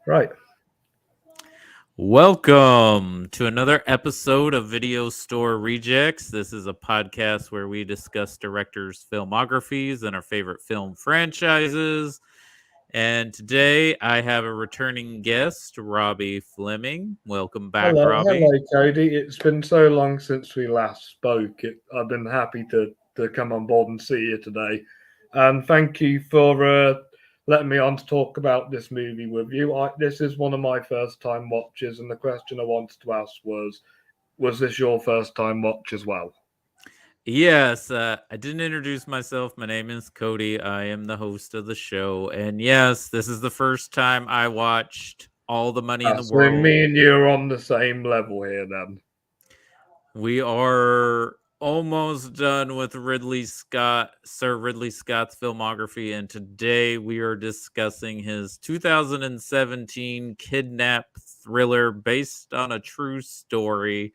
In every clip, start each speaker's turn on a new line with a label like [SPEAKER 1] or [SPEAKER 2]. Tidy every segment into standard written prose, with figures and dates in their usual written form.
[SPEAKER 1] Right.
[SPEAKER 2] Welcome to another episode of Video Store Rejects. This is a podcast where we discuss directors' filmographies and our favorite film franchises. And today I have a returning guest, Robbie Fleming. Welcome back, Robbie.
[SPEAKER 1] Hello, Cody. It's been so long since we last spoke. I've been happy to come on board and see you today, and thank you for letting me on to talk about this movie with you. This is one of my first time watches, and the question I wanted to ask was this your first time watch as well?
[SPEAKER 2] Yes, I didn't introduce myself. My name is Cody. I am the host of the show. And yes, this is the first time I watched All the Money in the
[SPEAKER 1] So
[SPEAKER 2] World.
[SPEAKER 1] me and you are on the same level here, then.
[SPEAKER 2] We are almost done with Ridley Scott, Sir Ridley Scott's filmography, and today we are discussing his 2017 kidnap thriller based on a true story.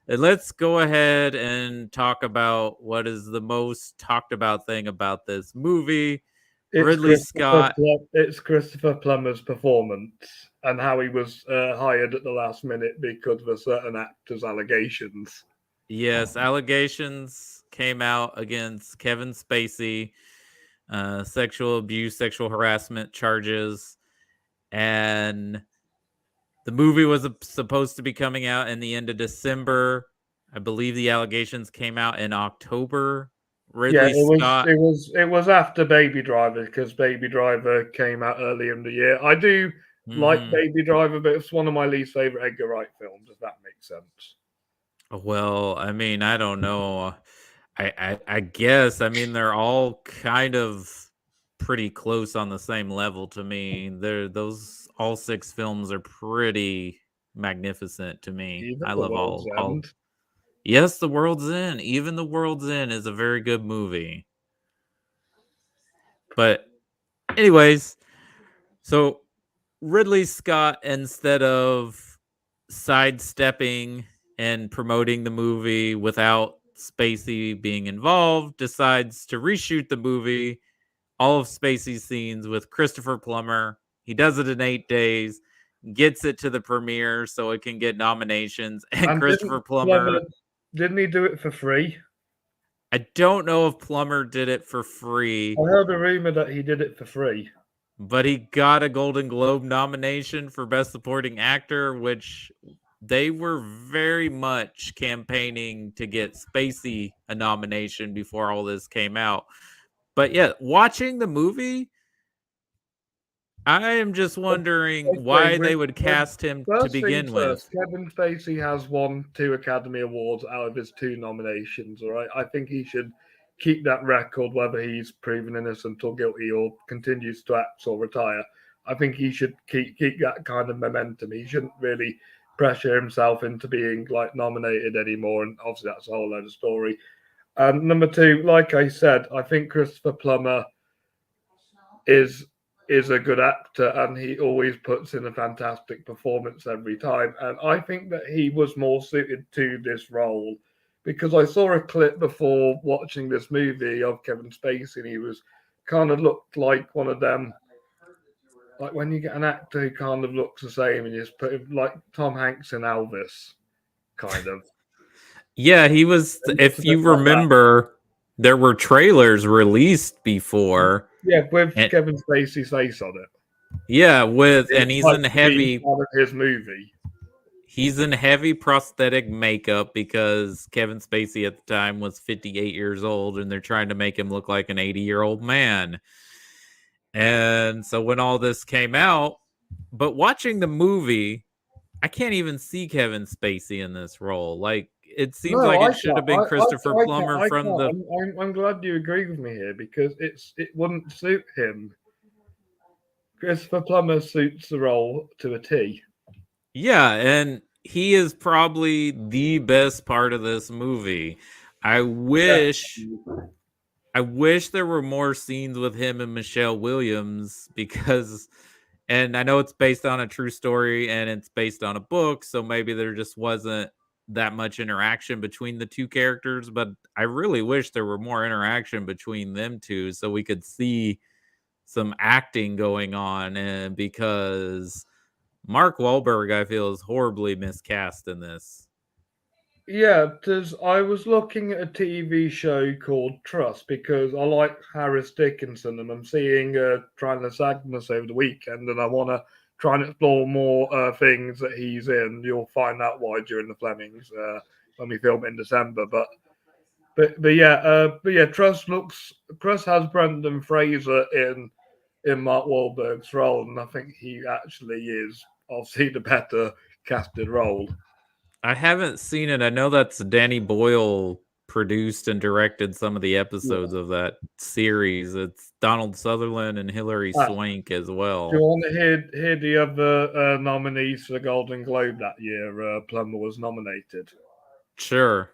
[SPEAKER 2] And let's go ahead and talk about what is the most talked about thing about this movie. Ridley Scott.
[SPEAKER 1] It's Christopher Plummer's performance and how he was hired at the last minute because of a certain actor's allegations.
[SPEAKER 2] Yes, allegations came out against Kevin Spacey, sexual abuse, sexual harassment charges, and the movie was supposed to be coming out in the end of December. I believe the allegations came out in October.
[SPEAKER 1] Yeah,
[SPEAKER 2] Ridley
[SPEAKER 1] it was
[SPEAKER 2] Scott.
[SPEAKER 1] it was it was after Baby Driver because Baby Driver came out early in the year. I do like
[SPEAKER 2] Mhm.
[SPEAKER 1] Baby Driver, but it's one of my least favorite Edgar Wright films. If that makes sense.
[SPEAKER 2] Well, I mean, I don't know. I guess I mean they're all kind of pretty close on the same level to me. They're those all six films are pretty magnificent to me.
[SPEAKER 1] Even
[SPEAKER 2] I
[SPEAKER 1] The
[SPEAKER 2] love
[SPEAKER 1] World's
[SPEAKER 2] all.
[SPEAKER 1] End.
[SPEAKER 2] Yes, The World's End. Even The World's End is a very good movie. But anyways, so Ridley Scott, instead of sidestepping and promoting the movie without Spacey being involved, decides to reshoot the movie, all of Spacey's scenes with Christopher Plummer. He does it in 8 days, gets it to the premiere so it can get nominations. And
[SPEAKER 1] And
[SPEAKER 2] Christopher
[SPEAKER 1] Plummer
[SPEAKER 2] Plummer,
[SPEAKER 1] didn't he do it for free?
[SPEAKER 2] I don't know if Plummer did it for free,
[SPEAKER 1] I heard a rumor that he did it for free.
[SPEAKER 2] but he got a Golden Globe nomination for Best Supporting Actor, which they were very much campaigning to get Spacey a nomination before all this came out. But yeah, watching the movie, I am just wondering
[SPEAKER 1] Okay,
[SPEAKER 2] why they would cast him to
[SPEAKER 1] first things
[SPEAKER 2] begin
[SPEAKER 1] first,
[SPEAKER 2] with.
[SPEAKER 1] Kevin Spacey has won 2 Academy Awards out of his 2 nominations, all right? I think he should keep that record, whether he's proven innocent or guilty or continues to act or retire. I think he should keep that kind of momentum. He shouldn't really pressure himself into being like nominated anymore, and obviously that's a whole other story. And number two, like I said, I think Christopher Plummer is is a good actor and he always puts in a fantastic performance every time. And I think that he was more suited to this role because I saw a clip before watching this movie of Kevin Spacey and he was kind of looked like one of them. Like when you get an actor who kind of looks the same and you just put him like Tom Hanks in Elvis, kind of.
[SPEAKER 2] Yeah, he was,
[SPEAKER 1] It looks a
[SPEAKER 2] if
[SPEAKER 1] bit
[SPEAKER 2] you
[SPEAKER 1] like that.
[SPEAKER 2] remember, there were trailers released before.
[SPEAKER 1] Yeah, with
[SPEAKER 2] And
[SPEAKER 1] Kevin Spacey's face on it.
[SPEAKER 2] yeah, with, and
[SPEAKER 1] It's
[SPEAKER 2] he's
[SPEAKER 1] like
[SPEAKER 2] in
[SPEAKER 1] being
[SPEAKER 2] heavy
[SPEAKER 1] part of his movie.
[SPEAKER 2] He's in heavy prosthetic makeup because Kevin Spacey at the time was 58 years old and they're trying to make him look like an 80-year-old man. And so when all this came out, but watching the movie, I can't even see Kevin Spacey in this role. Like it seems
[SPEAKER 1] No,
[SPEAKER 2] like
[SPEAKER 1] I
[SPEAKER 2] it should
[SPEAKER 1] can't.
[SPEAKER 2] have been Christopher
[SPEAKER 1] I can't.
[SPEAKER 2] Plummer
[SPEAKER 1] I
[SPEAKER 2] from
[SPEAKER 1] can't.
[SPEAKER 2] the.
[SPEAKER 1] I'm glad you agree with me here because it wouldn't suit him. Christopher Plummer suits the role to a T.
[SPEAKER 2] Yeah, and he is probably the best part of this movie. I wish
[SPEAKER 1] Definitely.
[SPEAKER 2] I wish there were more scenes with him and Michelle Williams because, and I know it's based on a true story and it's based on a book, so maybe there just wasn't that much interaction between the two characters, but I really wish there were more interaction between them two so we could see acting going on, and because Mark Whalberg, I feel, is horribly miscast in this.
[SPEAKER 1] Yeah, I was looking at a TV show called Trust because I like Harris Dickinson and I'm seeing Trailer Agnes over the weekend and I want to try and explore more things that he's in. You'll find out why during the Flemings when we film in December. But Trust has Brendan Fraser in Mark Wahlberg's role, and I think he actually is obviously the better casted role.
[SPEAKER 2] I haven't seen it. I know that's Danny Boyle produced and directed some of the episodes
[SPEAKER 1] Yeah.
[SPEAKER 2] of that series. It's Donald Sutherland and Hilary
[SPEAKER 1] Ah,
[SPEAKER 2] Swank as
[SPEAKER 1] do
[SPEAKER 2] well.
[SPEAKER 1] you want to hear the other nominees for the Golden Globe that year? Plummer was nominated.
[SPEAKER 2] Sure.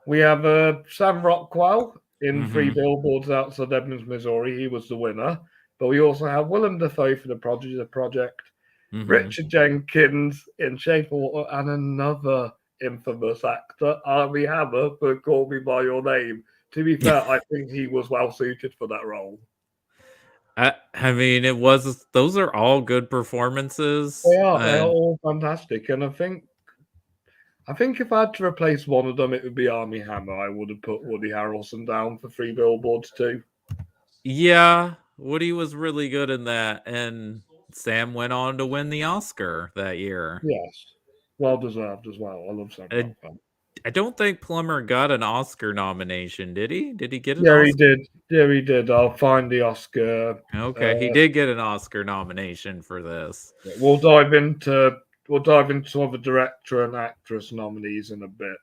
[SPEAKER 1] We have Sam Rockwell in Three
[SPEAKER 2] Mm-hmm.
[SPEAKER 1] Billboards Outside Ebbings, Missouri. He was the winner. But we also have Willem Dafoe for the Project,
[SPEAKER 2] Mm-hmm.
[SPEAKER 1] Richard Jenkins in Shape of Water, and another infamous actor, Armie Hammer, for Call Me By Your Name. To be fair, I think he was well suited for that role.
[SPEAKER 2] I mean, those are all good performances.
[SPEAKER 1] They are
[SPEAKER 2] And
[SPEAKER 1] all fantastic. And I think if I had to replace one of them, it would be Armie Hammer. I would have put Woody Harrelson down for Three Billboards too.
[SPEAKER 2] yeah, Woody was really good in that. And Sam went on to win the Oscar that year.
[SPEAKER 1] Yes. Well deserved as well. I love Sam
[SPEAKER 2] I,
[SPEAKER 1] Rockwell.
[SPEAKER 2] I don't think Plummer got an Oscar nomination, did he? Did he get an
[SPEAKER 1] Yeah, he
[SPEAKER 2] Oscar?
[SPEAKER 1] did. Yeah, he did. I'll find the Oscar.
[SPEAKER 2] Okay, he did get an Oscar nomination for this.
[SPEAKER 1] We'll dive into some of the director and actress nominees in a bit.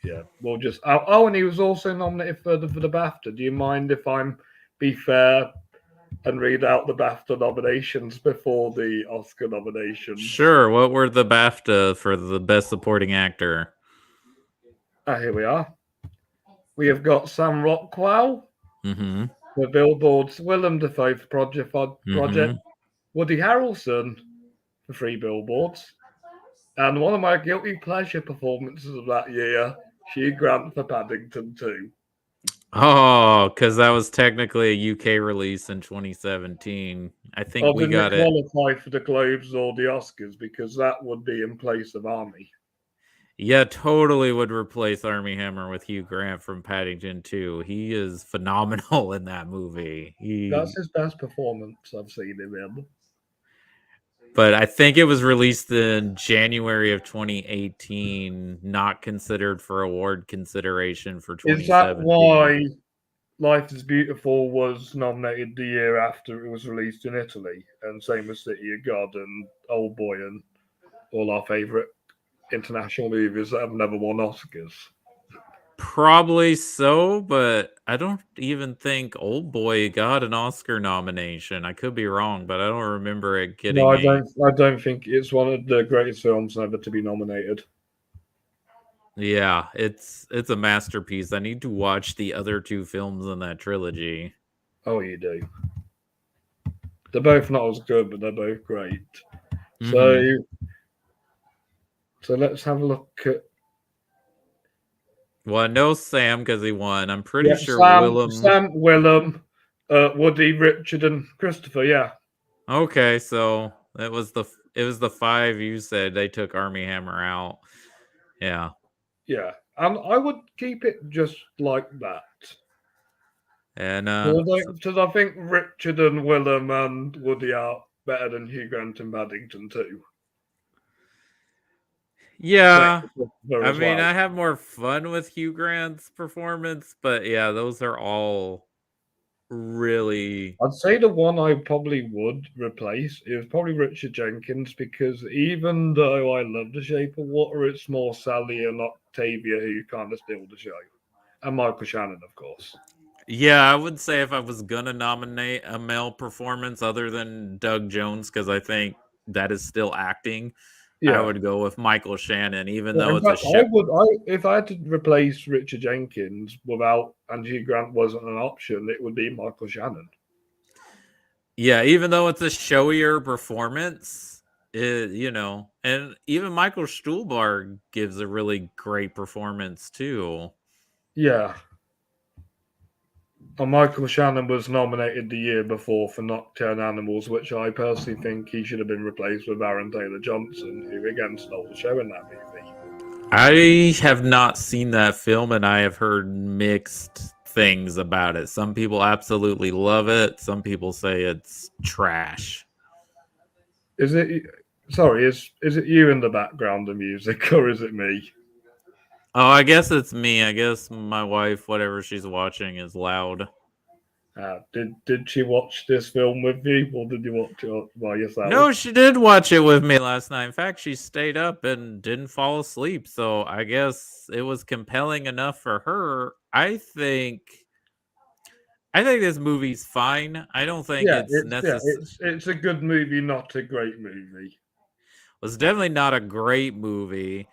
[SPEAKER 1] Yeah, we'll just. Oh, and he was also nominated for the BAFTA. Do you mind if I'm be fair and read out the BAFTA nominations before the Oscar nominations?
[SPEAKER 2] Sure. What were the BAFTA for the best supporting actor?
[SPEAKER 1] Here we are. We have got Sam Rockwell
[SPEAKER 2] Mm-hmm.
[SPEAKER 1] for Billboards, Willem Dafoe for Project,
[SPEAKER 2] Mm-hmm.
[SPEAKER 1] Woody Harrelson for Three Billboards, and one of my guilty pleasure performances of that year, Hugh Grant for Paddington 2.
[SPEAKER 2] Oh, because that was technically a UK release in 2017. I think
[SPEAKER 1] Or
[SPEAKER 2] we
[SPEAKER 1] didn't it
[SPEAKER 2] got it.
[SPEAKER 1] qualify for the Globes or the Oscars because that would be in place of Army?
[SPEAKER 2] Yeah, totally would replace Armie Hammer with Hugh Grant from Paddington 2. He is phenomenal in that movie.
[SPEAKER 1] That's his best performance I've seen him in.
[SPEAKER 2] But I think it was released in January of 2018, not considered for award consideration for
[SPEAKER 1] Is that
[SPEAKER 2] 2017.
[SPEAKER 1] why Life is Beautiful was nominated the year after it was released in Italy? And same with City of God and Old Boy and all our favourite international movies that have never won Oscars.
[SPEAKER 2] Probably so, but I don't even think Old Boy got an Oscar nomination. I could be wrong, but I don't remember it
[SPEAKER 1] No,
[SPEAKER 2] getting a.
[SPEAKER 1] I don't think it's one of the greatest films ever to be nominated.
[SPEAKER 2] Yeah, it's a masterpiece. I need to watch the other two films in that trilogy.
[SPEAKER 1] Oh, you do. They're both not as good, but they're both great.
[SPEAKER 2] Mm-hmm.
[SPEAKER 1] So let's have a look at
[SPEAKER 2] Well, no Sam because he won. I'm pretty sure Willem.
[SPEAKER 1] Sam, Willem, Woody, Richard, and Christopher. Yeah,
[SPEAKER 2] Okay, so it was the five you said. They took Armie Hammer out. Yeah.
[SPEAKER 1] yeah. And I would keep it just like that.
[SPEAKER 2] And
[SPEAKER 1] Because I think Richard and Willem and Woody are better than Hugh Grant and Paddington too.
[SPEAKER 2] yeah, I
[SPEAKER 1] As
[SPEAKER 2] mean,
[SPEAKER 1] well.
[SPEAKER 2] I have more fun with Hugh Grant's performance, but yeah, those are all really.
[SPEAKER 1] I'd say the one I probably would replace is probably Richard Jenkins because even though I love The Shape of Water, it's more Sally and Octavia who kind of steal the show. And Michael Shannon, of course.
[SPEAKER 2] Yeah, I would say if I was gonna nominate a male performance other than Doug Jones, because I think that is still acting, I
[SPEAKER 1] Yeah.
[SPEAKER 2] would go with Michael Shannon, even
[SPEAKER 1] Well,
[SPEAKER 2] though
[SPEAKER 1] in
[SPEAKER 2] it's a
[SPEAKER 1] fact,
[SPEAKER 2] show.
[SPEAKER 1] if I had to replace Richard Jenkins without and Hugh Grant wasn't an option, it would be Michael Shannon.
[SPEAKER 2] Yeah, even though it's a showier performance, and even Michael Stuhlbarg gives a really great performance too.
[SPEAKER 1] Yeah. Michael Shannon was nominated the year before for Nocturnal Animals, which I personally think he should have been replaced with Aaron Taylor Johnson, who again stole the show in that movie.
[SPEAKER 2] I have not seen that film, and I have heard mixed things about it. Some people absolutely love it. Some people say it's trash.
[SPEAKER 1] Is it? Sorry, is it you in the background, the music, or is it me?
[SPEAKER 2] Oh, I guess it's me. I guess my wife, whatever she's watching, is loud.
[SPEAKER 1] Did she watch this film with you, or did you watch it by yourself?
[SPEAKER 2] No, she did watch it with me last night. In fact, she stayed up and didn't fall asleep. So I guess it was compelling enough for her. I think this movie's fine. I don't think it's necessary.
[SPEAKER 1] It's a good movie, not a great movie.
[SPEAKER 2] It's definitely not a great movie,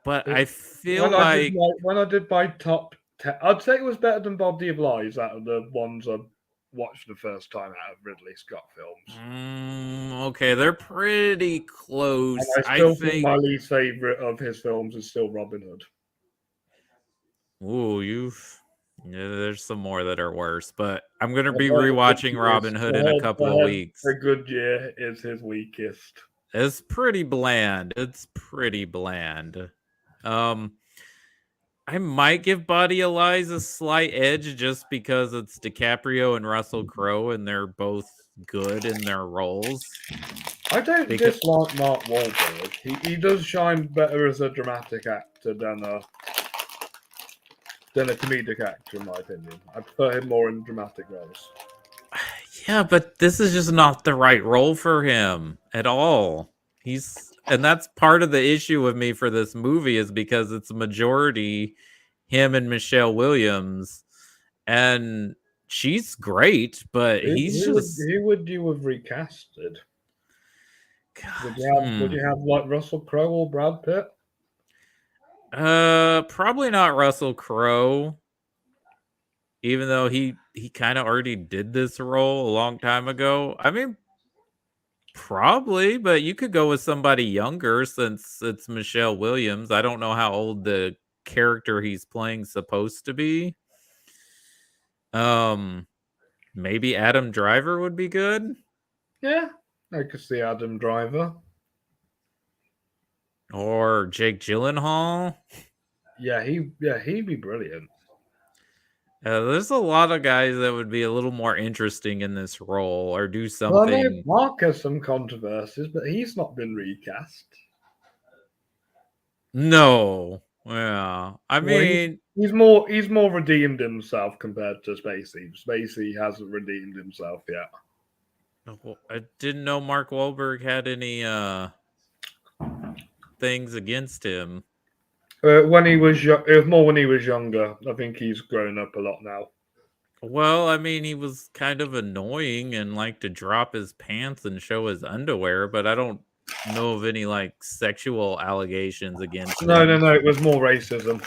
[SPEAKER 2] but I feel
[SPEAKER 1] when I did my top 10, I'd say it was better than Body of Lies out of the ones I watched the first time out of Ridley Scott films.
[SPEAKER 2] Okay, they're pretty close.
[SPEAKER 1] And I still think my least favorite of his films is still Robin Hood.
[SPEAKER 2] Ooh, there's some more that are worse, but I'm gonna be rewatching Robin Hood in a couple of weeks.
[SPEAKER 1] A Good Year is his weakest.
[SPEAKER 2] It's pretty bland. I might give Body of Lies a slight edge just because it's DiCaprio and Russell Crowe, and they're both good in their roles.
[SPEAKER 1] I don't dislike Mark Whalberg. He does shine better as a dramatic actor than a comedic actor, in my opinion. I prefer him more in dramatic roles.
[SPEAKER 2] Yeah, but this is just not the right role for him at all. And that's part of the issue with me for this movie is because it's a majority him and Michelle Williams, and she's great, but
[SPEAKER 1] who would you have recasted? Would you have like Russell Crowe or Brad Pitt?
[SPEAKER 2] Probably not Russell Crowe, even though he kind of already did this role a long time ago. I mean, probably, but you could go with somebody younger since it's Michelle Williams. I don't know how old the character he's playing supposed to be. Maybe Adam Driver would be good.
[SPEAKER 1] Yeah, I could see Adam Driver.
[SPEAKER 2] Or Jake Gyllenhaal.
[SPEAKER 1] Yeah, he'd be brilliant.
[SPEAKER 2] There's a lot of guys that would be a little more interesting in this role or do something.
[SPEAKER 1] Well, I know Mark has some controversies, but he's not been recast.
[SPEAKER 2] No. Yeah. I mean,
[SPEAKER 1] he's more redeemed himself compared to Spacey. Spacey hasn't redeemed himself yet.
[SPEAKER 2] I didn't know Mark Whalberg had any things against him.
[SPEAKER 1] When he was it was more when he was younger. I think he's grown up a lot now.
[SPEAKER 2] Well, I mean, he was kind of annoying and liked to drop his pants and show his underwear, but I don't know of any like sexual allegations against him.
[SPEAKER 1] No, it was more racism.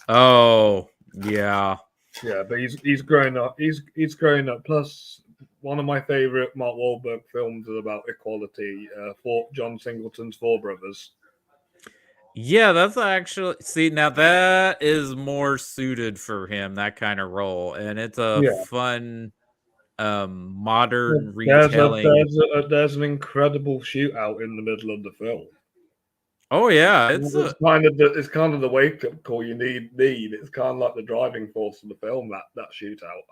[SPEAKER 2] Oh, yeah.
[SPEAKER 1] Yeah, but he's grown up. He's grown up. Plus, one of my favorite Mark Whalberg films is about equality. John Singleton's Four Brothers.
[SPEAKER 2] Yeah, that's actually now that is more suited for him, that kind of role, and it's a fun modern retelling.
[SPEAKER 1] There's an incredible shootout in the middle of the film.
[SPEAKER 2] Oh yeah,
[SPEAKER 1] it's kind of the wake up call you need. It's kind of like the driving force of the film. That shootout.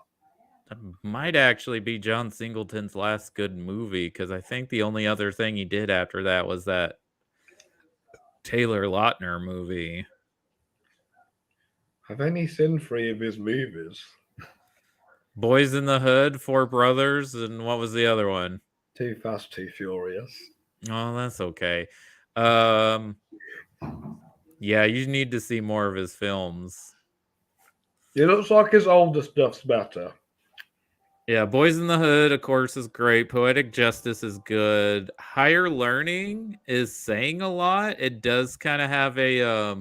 [SPEAKER 2] That might actually be John Singleton's last good movie, because I think the only other thing he did after that was that Taylor Lautner movie.
[SPEAKER 1] I've only seen 3 of his movies.
[SPEAKER 2] Boys in the Hood, Four Brothers, and what was the other one?
[SPEAKER 1] Too Fast, Too Furious.
[SPEAKER 2] Oh, that's okay. Yeah, you need to see more of his films.
[SPEAKER 1] It looks like his older stuff's better.
[SPEAKER 2] Yeah, Boys in the Hood, of course, is great. Poetic Justice is good. Higher Learning is saying a lot. It does kind of have a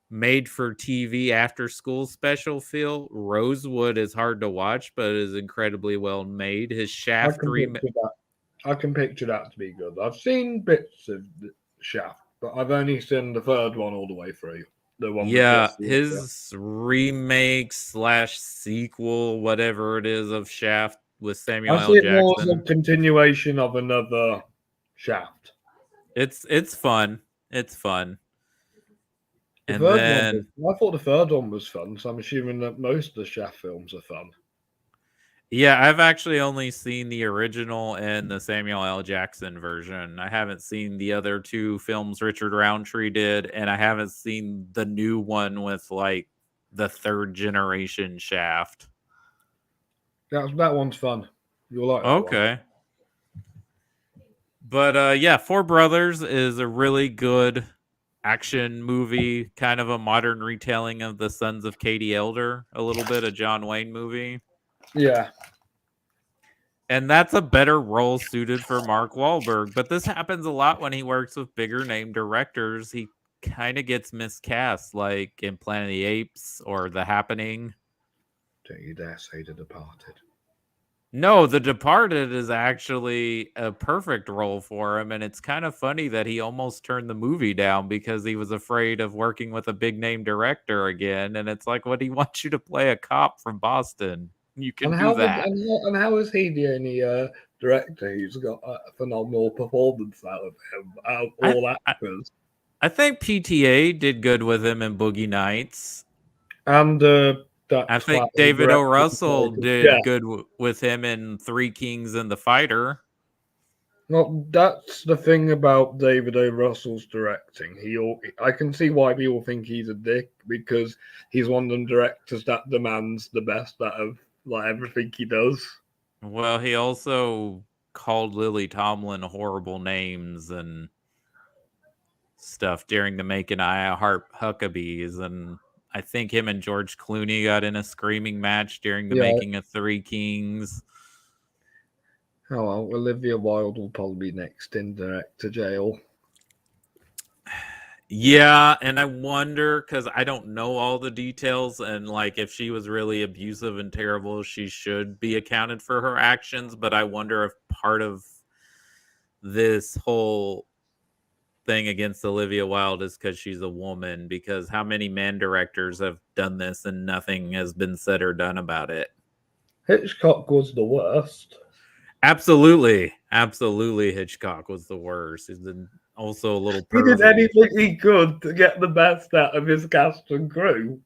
[SPEAKER 2] made-for-TV after-school special feel. Rosewood is hard to watch, but is incredibly well made. His Shaft remake.
[SPEAKER 1] I can picture that to be good. I've seen bits of Shaft, but I've only seen the third one all the way through. The one with
[SPEAKER 2] Yeah,
[SPEAKER 1] Jesse.
[SPEAKER 2] his remake / sequel, whatever it is, of Shaft with Samuel
[SPEAKER 1] I
[SPEAKER 2] L.
[SPEAKER 1] see it more as a
[SPEAKER 2] Jackson.
[SPEAKER 1] continuation of another Shaft.
[SPEAKER 2] It's fun. It's fun.
[SPEAKER 1] The
[SPEAKER 2] And
[SPEAKER 1] third one,
[SPEAKER 2] then
[SPEAKER 1] I thought the third one was fun, so I'm assuming that most of the Shaft films are fun.
[SPEAKER 2] yeah, I've actually only seen the original and the Samuel L. Jackson version. I haven't seen the other two films Richard Roundtree did, and I haven't seen the new one with like the third generation Shaft.
[SPEAKER 1] That one's fun. You'll like that one.
[SPEAKER 2] Okay. But yeah, Four Brothers is a really good action movie, kind of a modern retelling of the Sons of Katie Elder, a little bit, a John Wayne movie.
[SPEAKER 1] Yeah.
[SPEAKER 2] And that's a better role suited for Mark Whalberg. But this happens a lot when he works with bigger name directors. He kind of gets miscast, like in Planet of the Apes or The Happening.
[SPEAKER 1] Don't you dare say The Departed.
[SPEAKER 2] No, The Departed is actually a perfect role for him. And it's kind of funny that he almost turned the movie down because he was afraid of working with a big name director again. And it's like, what do you want you to play a cop from Boston? You can do that.
[SPEAKER 1] And how is he the only director who's got a phenomenal performance out of him, out of
[SPEAKER 2] I,
[SPEAKER 1] all
[SPEAKER 2] I,
[SPEAKER 1] actors?
[SPEAKER 2] I think PTA did good with him in Boogie Nights.
[SPEAKER 1] And
[SPEAKER 2] I
[SPEAKER 1] that
[SPEAKER 2] think
[SPEAKER 1] classic
[SPEAKER 2] David O.
[SPEAKER 1] director.
[SPEAKER 2] Russell
[SPEAKER 1] Yeah.
[SPEAKER 2] did good with him in Three Kings and the Fighter.
[SPEAKER 1] Well, that's the thing about David O. Russell's directing. I can see why people think he's a dick because he's one of them directors that demands the best out of like everything he does.
[SPEAKER 2] Well, he also called Lily Tomlin horrible names and stuff during the making of I Heart Huckabees, and I think him and George Clooney got in a screaming match during the
[SPEAKER 1] Yeah.
[SPEAKER 2] making of Three Kings.
[SPEAKER 1] Oh well, Olivia Wilde will probably be next in director jail.
[SPEAKER 2] Yeah, and I wonder because I don't know all the details, and like if she was really abusive and terrible, she should be accounted for her actions. But I wonder if part of this whole thing against Olivia Wilde is because she's a woman. Because how many man directors have done this and nothing has been said or done about it?
[SPEAKER 1] Hitchcock was the worst.
[SPEAKER 2] Absolutely, Hitchcock was the worst. He's also a little
[SPEAKER 1] He did
[SPEAKER 2] pervy.
[SPEAKER 1] anything he could to get the best out of his cast and crew.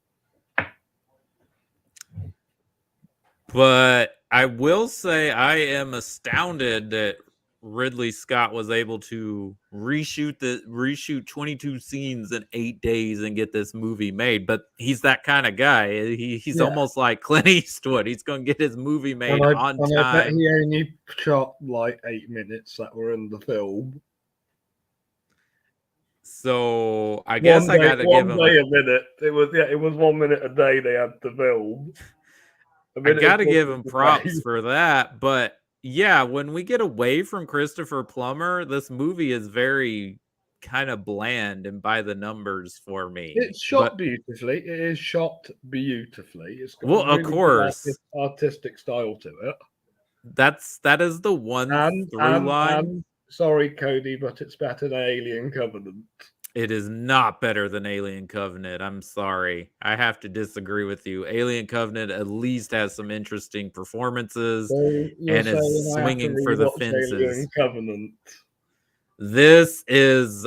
[SPEAKER 2] But I will say I am astounded that Ridley Scott was able to reshoot 22 scenes in 8 days and get this movie made. But he's that kind of guy. He's
[SPEAKER 1] Yeah.
[SPEAKER 2] almost like Clint Eastwood. He's going to get his movie made on
[SPEAKER 1] I bet
[SPEAKER 2] time.
[SPEAKER 1] he only shot like 8 minutes that were in the film.
[SPEAKER 2] So I guess I got to give him.
[SPEAKER 1] One day a minute. It was 1 minute a day they had to film.
[SPEAKER 2] I got to give him props for that. But yeah, when we get away from Christopher Plummer, this movie is very kind of bland and by the numbers for me.
[SPEAKER 1] It's shot beautifully. It is shot beautifully. It's got
[SPEAKER 2] well,
[SPEAKER 1] a really
[SPEAKER 2] of course,
[SPEAKER 1] artistic style to it.
[SPEAKER 2] that is the one through line.
[SPEAKER 1] And sorry, Cody, but it's better than Alien Covenant.
[SPEAKER 2] It is not better than Alien Covenant. I'm sorry. I have to disagree with you. Alien Covenant at least has some interesting performances and is swinging for the fences.
[SPEAKER 1] Alien Covenant.
[SPEAKER 2] This is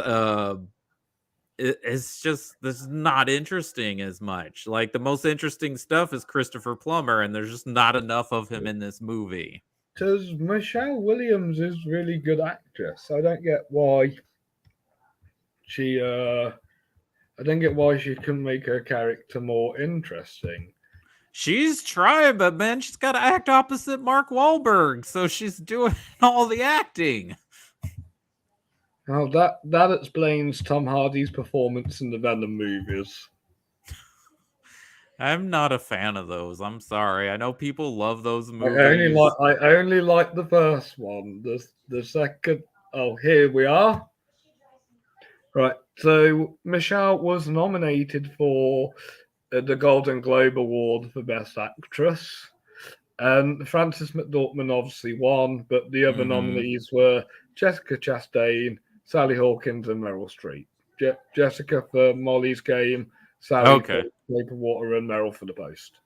[SPEAKER 2] it's just this is not interesting as much. Like the most interesting stuff is Christopher Plummer, and there's just not enough of him in this movie.
[SPEAKER 1] Because Michelle Williams is really good actress. I don't get why she couldn't make her character more interesting.
[SPEAKER 2] She's trying, but man, she's got to act opposite Mark Whalberg, so she's doing all the acting.
[SPEAKER 1] Now that explains Tom Hardy's performance in the Venom movies.
[SPEAKER 2] I'm not a fan of those. I'm sorry. I know people love those movies.
[SPEAKER 1] I only like the first one. The second. Oh, here we are. Right. So Michelle was nominated for the Golden Globe Award for Best Actress, and Frances McDormand obviously won, but the other nominees were Jessica Chastain, Sally Hawkins, and Meryl Streep. Jessica for Molly's Game, Sally for
[SPEAKER 2] Okay.
[SPEAKER 1] Shape of Water, and Meryl for The Post.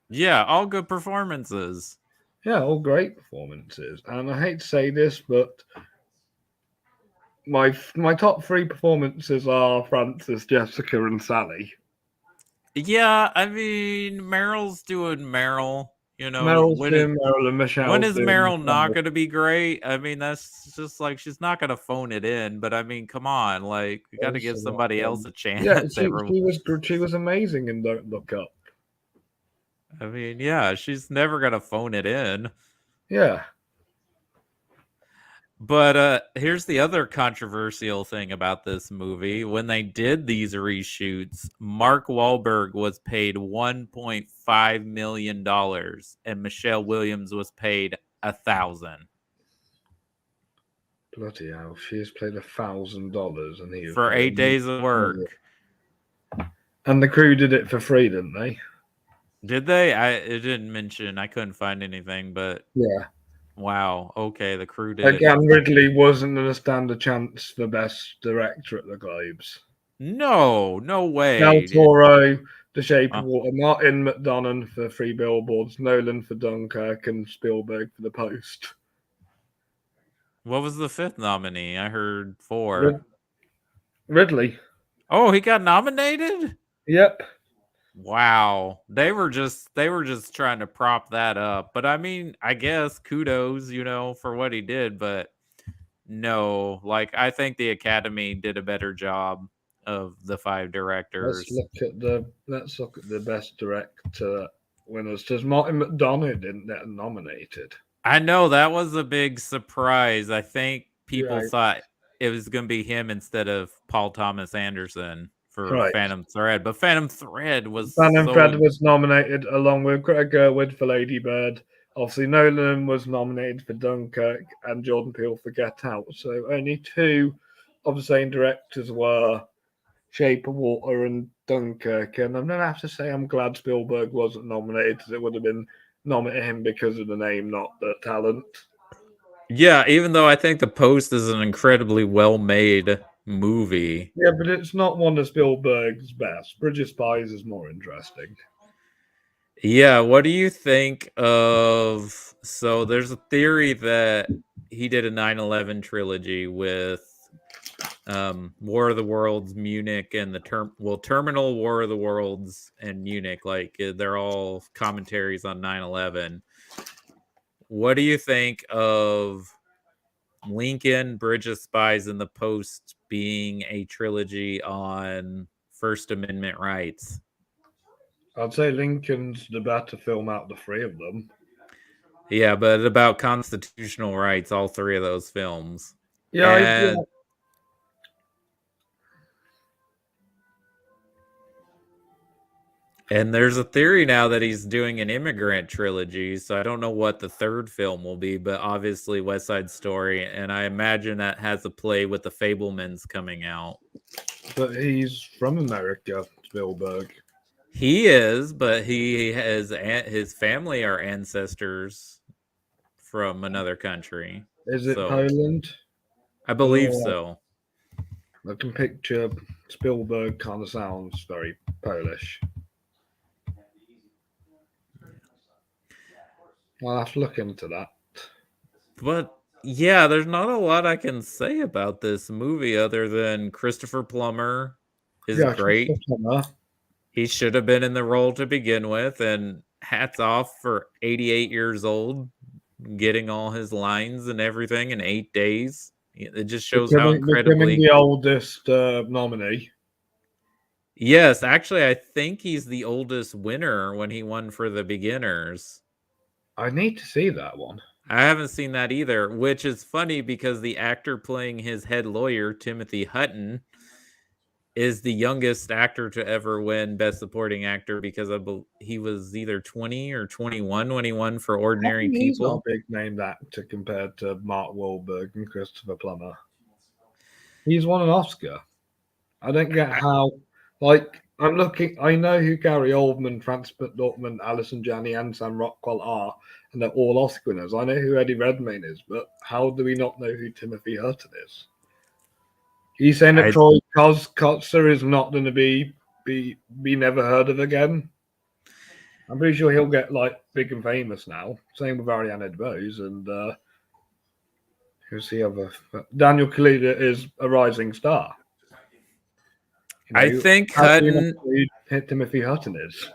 [SPEAKER 2] Yeah, all good performances.
[SPEAKER 1] Yeah, all great performances. And I hate to say this, but my top three performances are Frances, Jessica, and Sally.
[SPEAKER 2] Yeah, I mean, Meryl's doing Meryl. You know,
[SPEAKER 1] Meryl's doing Meryl and
[SPEAKER 2] when
[SPEAKER 1] Michelle's
[SPEAKER 2] is
[SPEAKER 1] doing
[SPEAKER 2] Meryl not
[SPEAKER 1] Michelle.
[SPEAKER 2] going to be great? I mean, that's just like she's not going to phone it in. But I mean, come on, like we got to give somebody else a
[SPEAKER 1] Yeah,
[SPEAKER 2] chance.
[SPEAKER 1] she was amazing in Don't Look Up.
[SPEAKER 2] I mean, yeah, she's never going to phone it in.
[SPEAKER 1] Yeah.
[SPEAKER 2] But here's the other controversial thing about this movie. When they did these reshoots, Mark Whalberg was paid $1.5 million and Michelle Williams was paid $1,000
[SPEAKER 1] Bloody hell, she has paid $1,000 and he was
[SPEAKER 2] for
[SPEAKER 1] paid
[SPEAKER 2] 8 days of work.
[SPEAKER 1] And the crew did it for free, didn't they?
[SPEAKER 2] Did they? It didn't mention. I couldn't find anything, but
[SPEAKER 1] yeah.
[SPEAKER 2] Wow. Okay, the crew did
[SPEAKER 1] Again,
[SPEAKER 2] it.
[SPEAKER 1] Ridley wasn't going to stand a chance for Best Director at the Globes.
[SPEAKER 2] No way.
[SPEAKER 1] Del Toro, The Shape of Water, Martin McDonagh for Three Billboards, Nolan for Dunkirk, and Spielberg for The Post.
[SPEAKER 2] What was the fifth nominee? I heard 4.
[SPEAKER 1] Ridley.
[SPEAKER 2] Oh, he got nominated?
[SPEAKER 1] Yep.
[SPEAKER 2] Wow. They were just trying to prop that up. But I mean, I guess kudos, for what he did, but no, like I think the Academy did a better job of the 5 directors.
[SPEAKER 1] Let's look at the Best Director winners. Because Martin McDonagh didn't get nominated.
[SPEAKER 2] I know that was a big surprise. I think people
[SPEAKER 1] Right.
[SPEAKER 2] thought it was going to be him instead of Paul Thomas Anderson for
[SPEAKER 1] Right.
[SPEAKER 2] Phantom Thread, but Phantom Thread was
[SPEAKER 1] Thread was nominated along with Greta Gerwig for Lady Bird. Obviously, Nolan was nominated for Dunkirk and Jordan Peele for Get Out. So only 2 of the same directors were Shape of Water and Dunkirk. And I'm going to have to say I'm glad Spielberg wasn't nominated, because it would have been nominated him because of the name, not the talent.
[SPEAKER 2] Yeah, even though I think The Post is an incredibly well-made movie.
[SPEAKER 1] Yeah, but it's not one of Spielberg's best. Bridge of Spies is more interesting.
[SPEAKER 2] Yeah, what do you think of... So there's a theory that he did a 9/11 trilogy with War of the Worlds, Munich, and Terminal, War of the Worlds, and Munich. Like, they're all commentaries on 9/11. What do you think of Lincoln, Bridge of Spies, and The Post being a trilogy on First Amendment rights?
[SPEAKER 1] I'd say Lincoln's the better film out of the 3 of them.
[SPEAKER 2] Yeah, but about constitutional rights, all 3 of those films.
[SPEAKER 1] Yeah,
[SPEAKER 2] And there's a theory now that he's doing an immigrant trilogy, so I don't know what the 3rd film will be, but obviously West Side Story, and I imagine that has a play with the Fabelmans coming out.
[SPEAKER 1] But he's from America, Spielberg.
[SPEAKER 2] He is, but his family are ancestors from another country.
[SPEAKER 1] Is it Poland?
[SPEAKER 2] I believe so.
[SPEAKER 1] I can picture Spielberg kind of sounds very Polish. I'll have to look into that.
[SPEAKER 2] But yeah, there's not a lot I can say about this movie other than Christopher Plummer is great. He should have been in the role to begin with, and hats off for 88 years old, getting all his lines and everything in 8 days. It just shows how incredibly...
[SPEAKER 1] Becoming the oldest nominee.
[SPEAKER 2] Yes, actually, I think he's the oldest winner when he won for The Beginners.
[SPEAKER 1] I need to see that one.
[SPEAKER 2] I haven't seen that either, which is funny because the actor playing his head lawyer, Timothy Hutton, is the youngest actor to ever win Best Supporting Actor, because he was either 20 or 21 when he won for Ordinary People.
[SPEAKER 1] He's not a big name actor compared to Mark Whalberg and Christopher Plummer. He's won an Oscar. I don't get how. Like, I know who Gary Oldman, Frances McDormand, Alison Janney, and Sam Rockwell are, and they're all Oscar winners. I know who Eddie Redmayne is, but how do we not know who Timothy Hutton is? He's saying that Troy Kotsur is not going to be be never heard of again. I'm pretty sure he'll get like big and famous now. Same with Ariana DeBose and who's the other? Daniel Kaluuya is a rising star.
[SPEAKER 2] I think
[SPEAKER 1] how do you know
[SPEAKER 2] Hutton.
[SPEAKER 1] who Timothy Hutton is?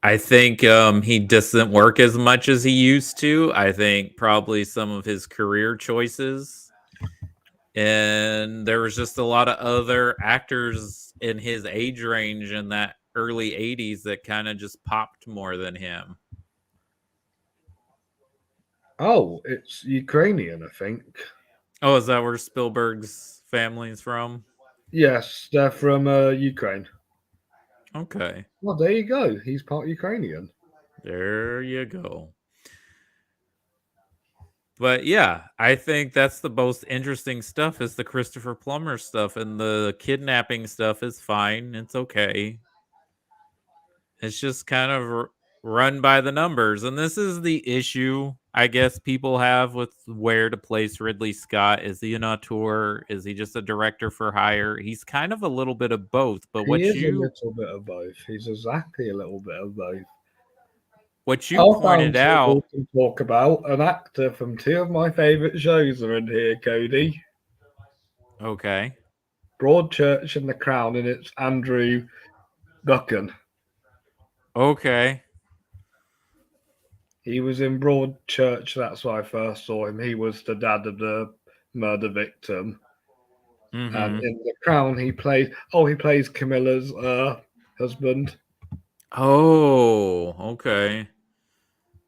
[SPEAKER 2] I think he doesn't work as much as he used to. I think probably some of his career choices. And there was just a lot of other actors in his age range in that early 80s that kind of just popped more than him.
[SPEAKER 1] Oh, it's Ukrainian, I think.
[SPEAKER 2] Oh, is that where Spielberg's family's from?
[SPEAKER 1] Yes, they're from Ukraine.
[SPEAKER 2] Okay.
[SPEAKER 1] Well, there you go. He's part Ukrainian.
[SPEAKER 2] There you go. But yeah, I think that's the most interesting stuff is the Christopher Plummer stuff, and the kidnapping stuff is fine. It's okay. It's just kind of run by the numbers. And this is the issue I guess people have with where to place Ridley Scott. Is he an auteur? Is he just a director for hire? He's kind of a little bit of both. But
[SPEAKER 1] He is a little bit of both. He's exactly a little bit of both.
[SPEAKER 2] What you pointed out.
[SPEAKER 1] We can talk about an actor from two of my favourite shows are in here, Cody.
[SPEAKER 2] Okay.
[SPEAKER 1] Broadchurch and The Crown, and it's Andrew Buchan.
[SPEAKER 2] Okay.
[SPEAKER 1] He was in Broadchurch. That's why I first saw him. He was the dad of the murder victim.
[SPEAKER 2] Mm-hmm.
[SPEAKER 1] And in The Crown, he plays Camilla's husband.
[SPEAKER 2] Oh, okay.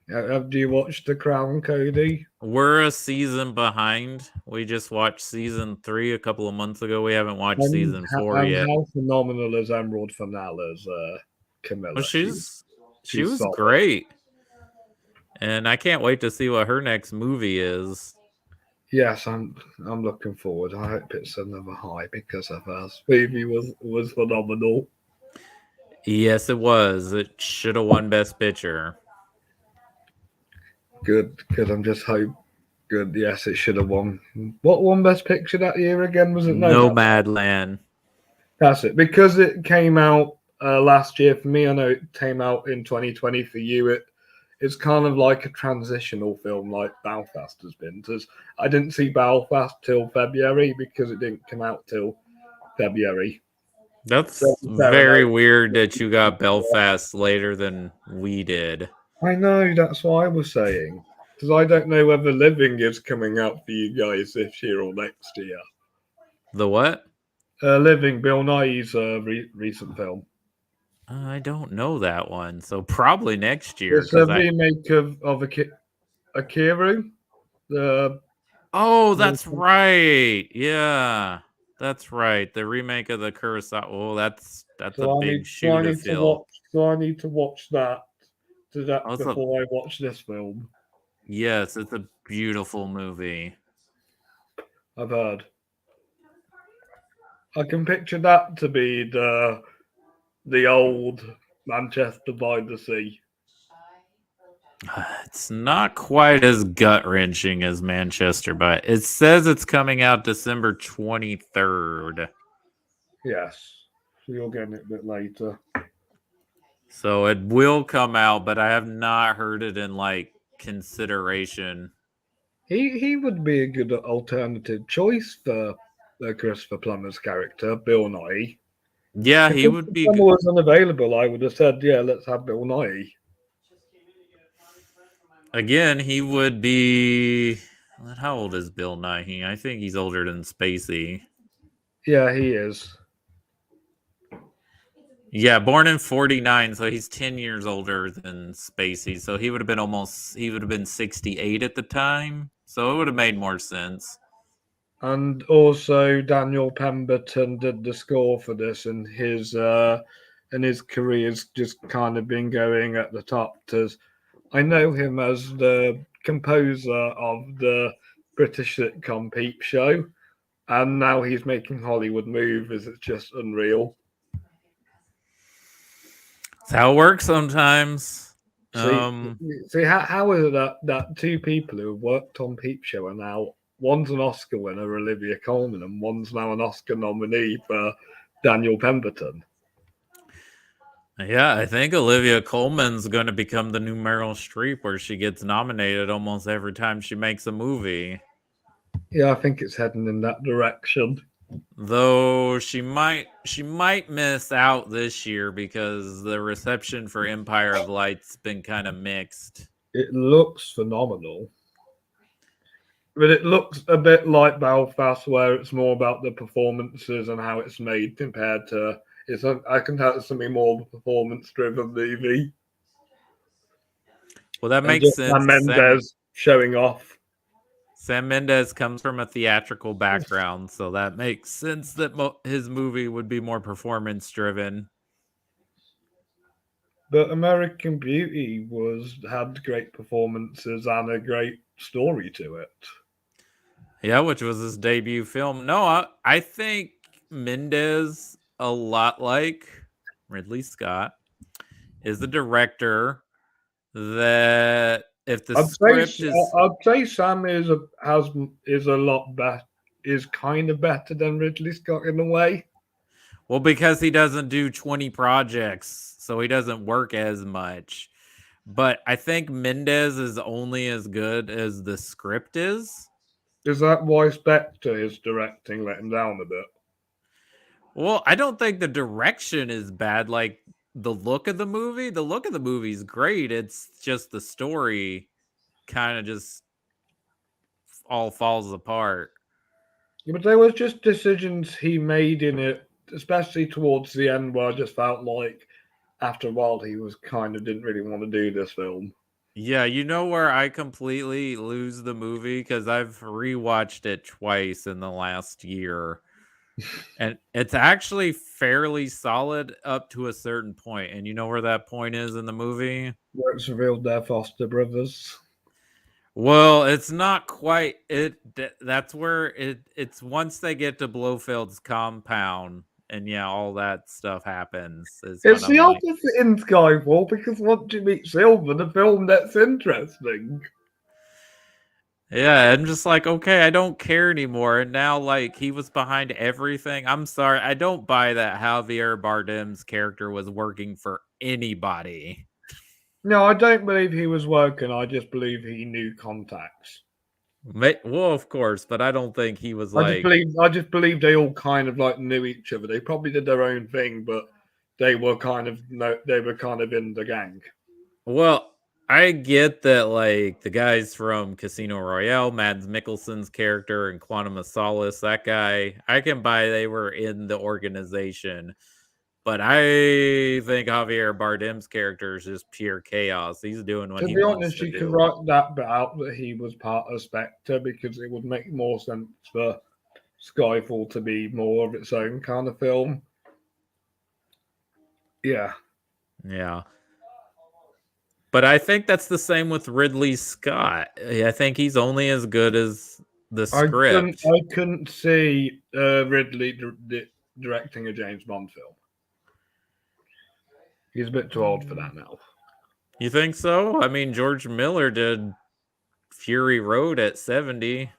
[SPEAKER 1] Do you watch The Crown, Cody?
[SPEAKER 2] We're a season behind. We just watched season 3 a couple of months ago. We haven't watched season 4 yet.
[SPEAKER 1] How phenomenal is Emerald Fennell's Camilla?
[SPEAKER 2] Well, she was great. And I can't wait to see what her next movie is.
[SPEAKER 1] Yes, I'm looking forward. I hope it's another high because her first movie was phenomenal.
[SPEAKER 2] Yes, it was. It should have won Best Picture.
[SPEAKER 1] Good. I'm just hope. Good. Yes, it should have won. What won Best Picture that year again? Was it
[SPEAKER 2] Nomadland?
[SPEAKER 1] That's it. Because it came out last year for me. I know it came out in 2020 for you. It's kind of like a transitional film, like Belfast has been. Because I didn't see Belfast till February because it didn't come out till February.
[SPEAKER 2] That's very weird that you got Belfast later than we did.
[SPEAKER 1] I know, that's what I was saying. Because I don't know whether Living is coming out for you guys this year or next year.
[SPEAKER 2] The what?
[SPEAKER 1] Living, Bill Nye's recent film.
[SPEAKER 2] I don't know that one, so probably next year.
[SPEAKER 1] It's a remake of Akira.
[SPEAKER 2] Oh, that's right. Yeah, that's right. The remake of the Kurosawa. Oh, that's a big shoe to fill.
[SPEAKER 1] So I need to watch that before I watch this film.
[SPEAKER 2] Yes, it's a beautiful movie.
[SPEAKER 1] I've heard. I can picture that to be the old Manchester by the Sea.
[SPEAKER 2] It's not quite as gut-wrenching as Manchester, but it says it's coming out December 23rd.
[SPEAKER 1] Yes. So you're getting it a bit later.
[SPEAKER 2] So it will come out, but I have not heard it in consideration.
[SPEAKER 1] He would be a good alternative choice for Christopher Plummer's character, Bill Nye.
[SPEAKER 2] Yeah, he would be.
[SPEAKER 1] If Plummer was unavailable, I would have said, yeah, let's have Bill Nye.
[SPEAKER 2] Again, he would be. How old is Bill Nighy? I think he's older than Spacey.
[SPEAKER 1] Yeah, he is.
[SPEAKER 2] Yeah, born in 49, so he's 10 years older than Spacey. So he would have been 68 at the time. So it would have made more sense.
[SPEAKER 1] And also Daniel Pemberton did the score for this, and his career's just kind of been going at the top. I know him as the composer of the British sitcom Peep Show, and now he's making Hollywood movies. It's just unreal.
[SPEAKER 2] It's how it works sometimes.
[SPEAKER 1] See how is it that two people who have worked on Peep Show are now, one's an Oscar winner, Olivia Colman, and one's now an Oscar nominee for Daniel Pemberton?
[SPEAKER 2] Yeah, I think Olivia Colman's going to become the new Meryl Streep, where she gets nominated almost every time she makes a movie.
[SPEAKER 1] Yeah, I think it's heading in that direction.
[SPEAKER 2] Though she might miss out this year because the reception for Empire of Light's been kind of mixed.
[SPEAKER 1] It looks phenomenal, but it looks a bit like Belfast, where it's more about the performances and how it's made compared to. I can tell it's something more of a performance-driven movie,
[SPEAKER 2] Well, that
[SPEAKER 1] and
[SPEAKER 2] makes
[SPEAKER 1] just Sam
[SPEAKER 2] sense.
[SPEAKER 1] Mendes showing off.
[SPEAKER 2] Sam Mendes comes from a theatrical background, so that makes sense that his movie would be more performance driven.
[SPEAKER 1] But American Beauty had great performances and a great story to it.
[SPEAKER 2] Yeah, which was his debut film. No, I think Mendes, a lot like Ridley Scott, is the director that if the script is
[SPEAKER 1] I'd say Sam is a lot better, is kind of better than Ridley Scott in a way.
[SPEAKER 2] well, because he doesn't do 20 projects, so he doesn't work as much. But I think Mendes is only as good as the script is.
[SPEAKER 1] Is that why Spectre is directing let him down a bit?
[SPEAKER 2] Well, I don't think the direction is bad. Like the look of the movie is great. It's just the story kind of just all falls apart.
[SPEAKER 1] Yeah, but there was just decisions he made in it, especially towards the end, where I just felt like after a while he was kind of didn't really want to do this film.
[SPEAKER 2] Yeah, you know where I completely lose the movie because I've rewatched it twice in the last year. And it's actually fairly solid up to a certain point. And you know where that point is in the movie?
[SPEAKER 1] Where it's revealed they're foster brothers.
[SPEAKER 2] Well, it's not quite that's where it's once they get to Blofeld's compound and yeah, all that stuff happens is when
[SPEAKER 1] It's
[SPEAKER 2] I'm
[SPEAKER 1] the
[SPEAKER 2] like,
[SPEAKER 1] opposite in Skyfall because once you meet Silver, the film gets interesting.
[SPEAKER 2] yeah, I'm just like, okay, I don't care anymore. And now like he was behind everything. I'm sorry, I don't buy that Javier Bardem's character was working for anybody.
[SPEAKER 1] No, I don't believe he was working. I just believe he knew contacts.
[SPEAKER 2] Well, of course, but I don't think he was
[SPEAKER 1] I just
[SPEAKER 2] like,
[SPEAKER 1] believe I just believe they all kind of like knew each other. They probably did their own thing, but they were kind of no, they were kind of in the gang.
[SPEAKER 2] well, I get that, like the guys from Casino Royale, Mads Mikkelsen's character and Quantum of Solace, that guy, I can buy they were in the organization. But I think Javier Bardem's character is just pure chaos. He's doing what
[SPEAKER 1] To
[SPEAKER 2] he
[SPEAKER 1] be
[SPEAKER 2] wants
[SPEAKER 1] honest,
[SPEAKER 2] to
[SPEAKER 1] you could
[SPEAKER 2] do.
[SPEAKER 1] write that bit out that he was part of Spectre because it would make more sense for Skyfall to be more of its own kind of film. Yeah.
[SPEAKER 2] Yeah. But I think that's the same with Ridley Scott. I think he's only as good as the script.
[SPEAKER 1] I couldn't see Ridley directing a James Bond film. He's a bit too old for that now.
[SPEAKER 2] You think so? I mean, George Miller did Fury Road at 70.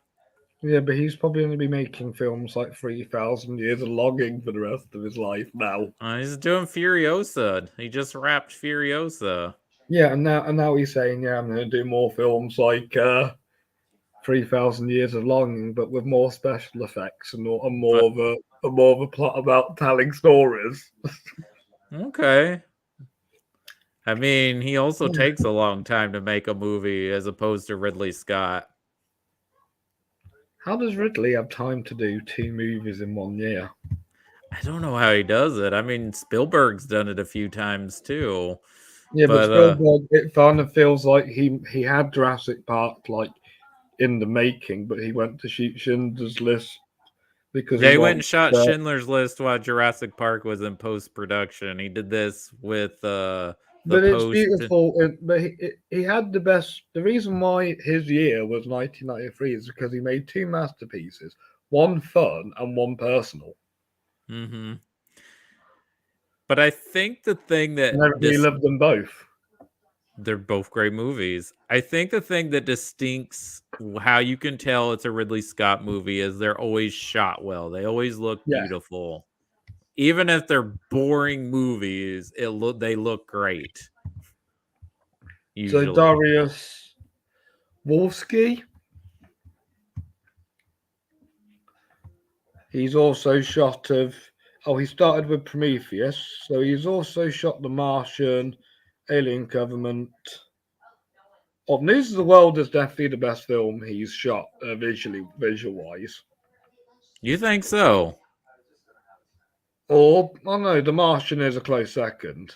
[SPEAKER 1] Yeah, but he's probably going to be making films like 3,000 Years of Longing for the rest of his life now.
[SPEAKER 2] He's doing Furiosa. He just wrapped Furiosa.
[SPEAKER 1] Yeah, and now he's saying, yeah, I'm going to do more films like 3,000 Years of Longing, but with more special effects and
[SPEAKER 2] But
[SPEAKER 1] more of a plot about telling stories.
[SPEAKER 2] okay. I mean, he also takes a long time to make a movie as opposed to Ridley Scott.
[SPEAKER 1] How does Ridley have time to do two movies in 1 year?
[SPEAKER 2] I don't know how he does it. I mean, Spielberg's done it a few times too.
[SPEAKER 1] Yeah, but
[SPEAKER 2] But
[SPEAKER 1] Spielberg, it kind of feels like he had Jurassic Park like in the making, but he went to shoot Schindler's List because
[SPEAKER 2] yeah,
[SPEAKER 1] he
[SPEAKER 2] he went and
[SPEAKER 1] wants.
[SPEAKER 2] shot Schindler's List while Jurassic Park was in post-production. He did this with the
[SPEAKER 1] But it's
[SPEAKER 2] post.
[SPEAKER 1] beautiful. But he had the best. The reason why his year was 1993 is because he made two masterpieces, one fun and one personal.
[SPEAKER 2] Mm-hmm. But I think the thing
[SPEAKER 1] And
[SPEAKER 2] that
[SPEAKER 1] everybody loved them both.
[SPEAKER 2] they're both great movies. I think the thing that distincts how you can tell it's a Ridley Scott movie is they're always shot well. They always look
[SPEAKER 1] Yeah.
[SPEAKER 2] beautiful. even if they're boring movies, they look great. Usually.
[SPEAKER 1] So Darius Wolski. He's also shot of. Oh, he started with Prometheus, so he's also shot The Martian, Alien Covenant. Oh, News of the World is definitely the best film he's shot visual-wise.
[SPEAKER 2] You think so?
[SPEAKER 1] Or, oh no, The Martian is a close second.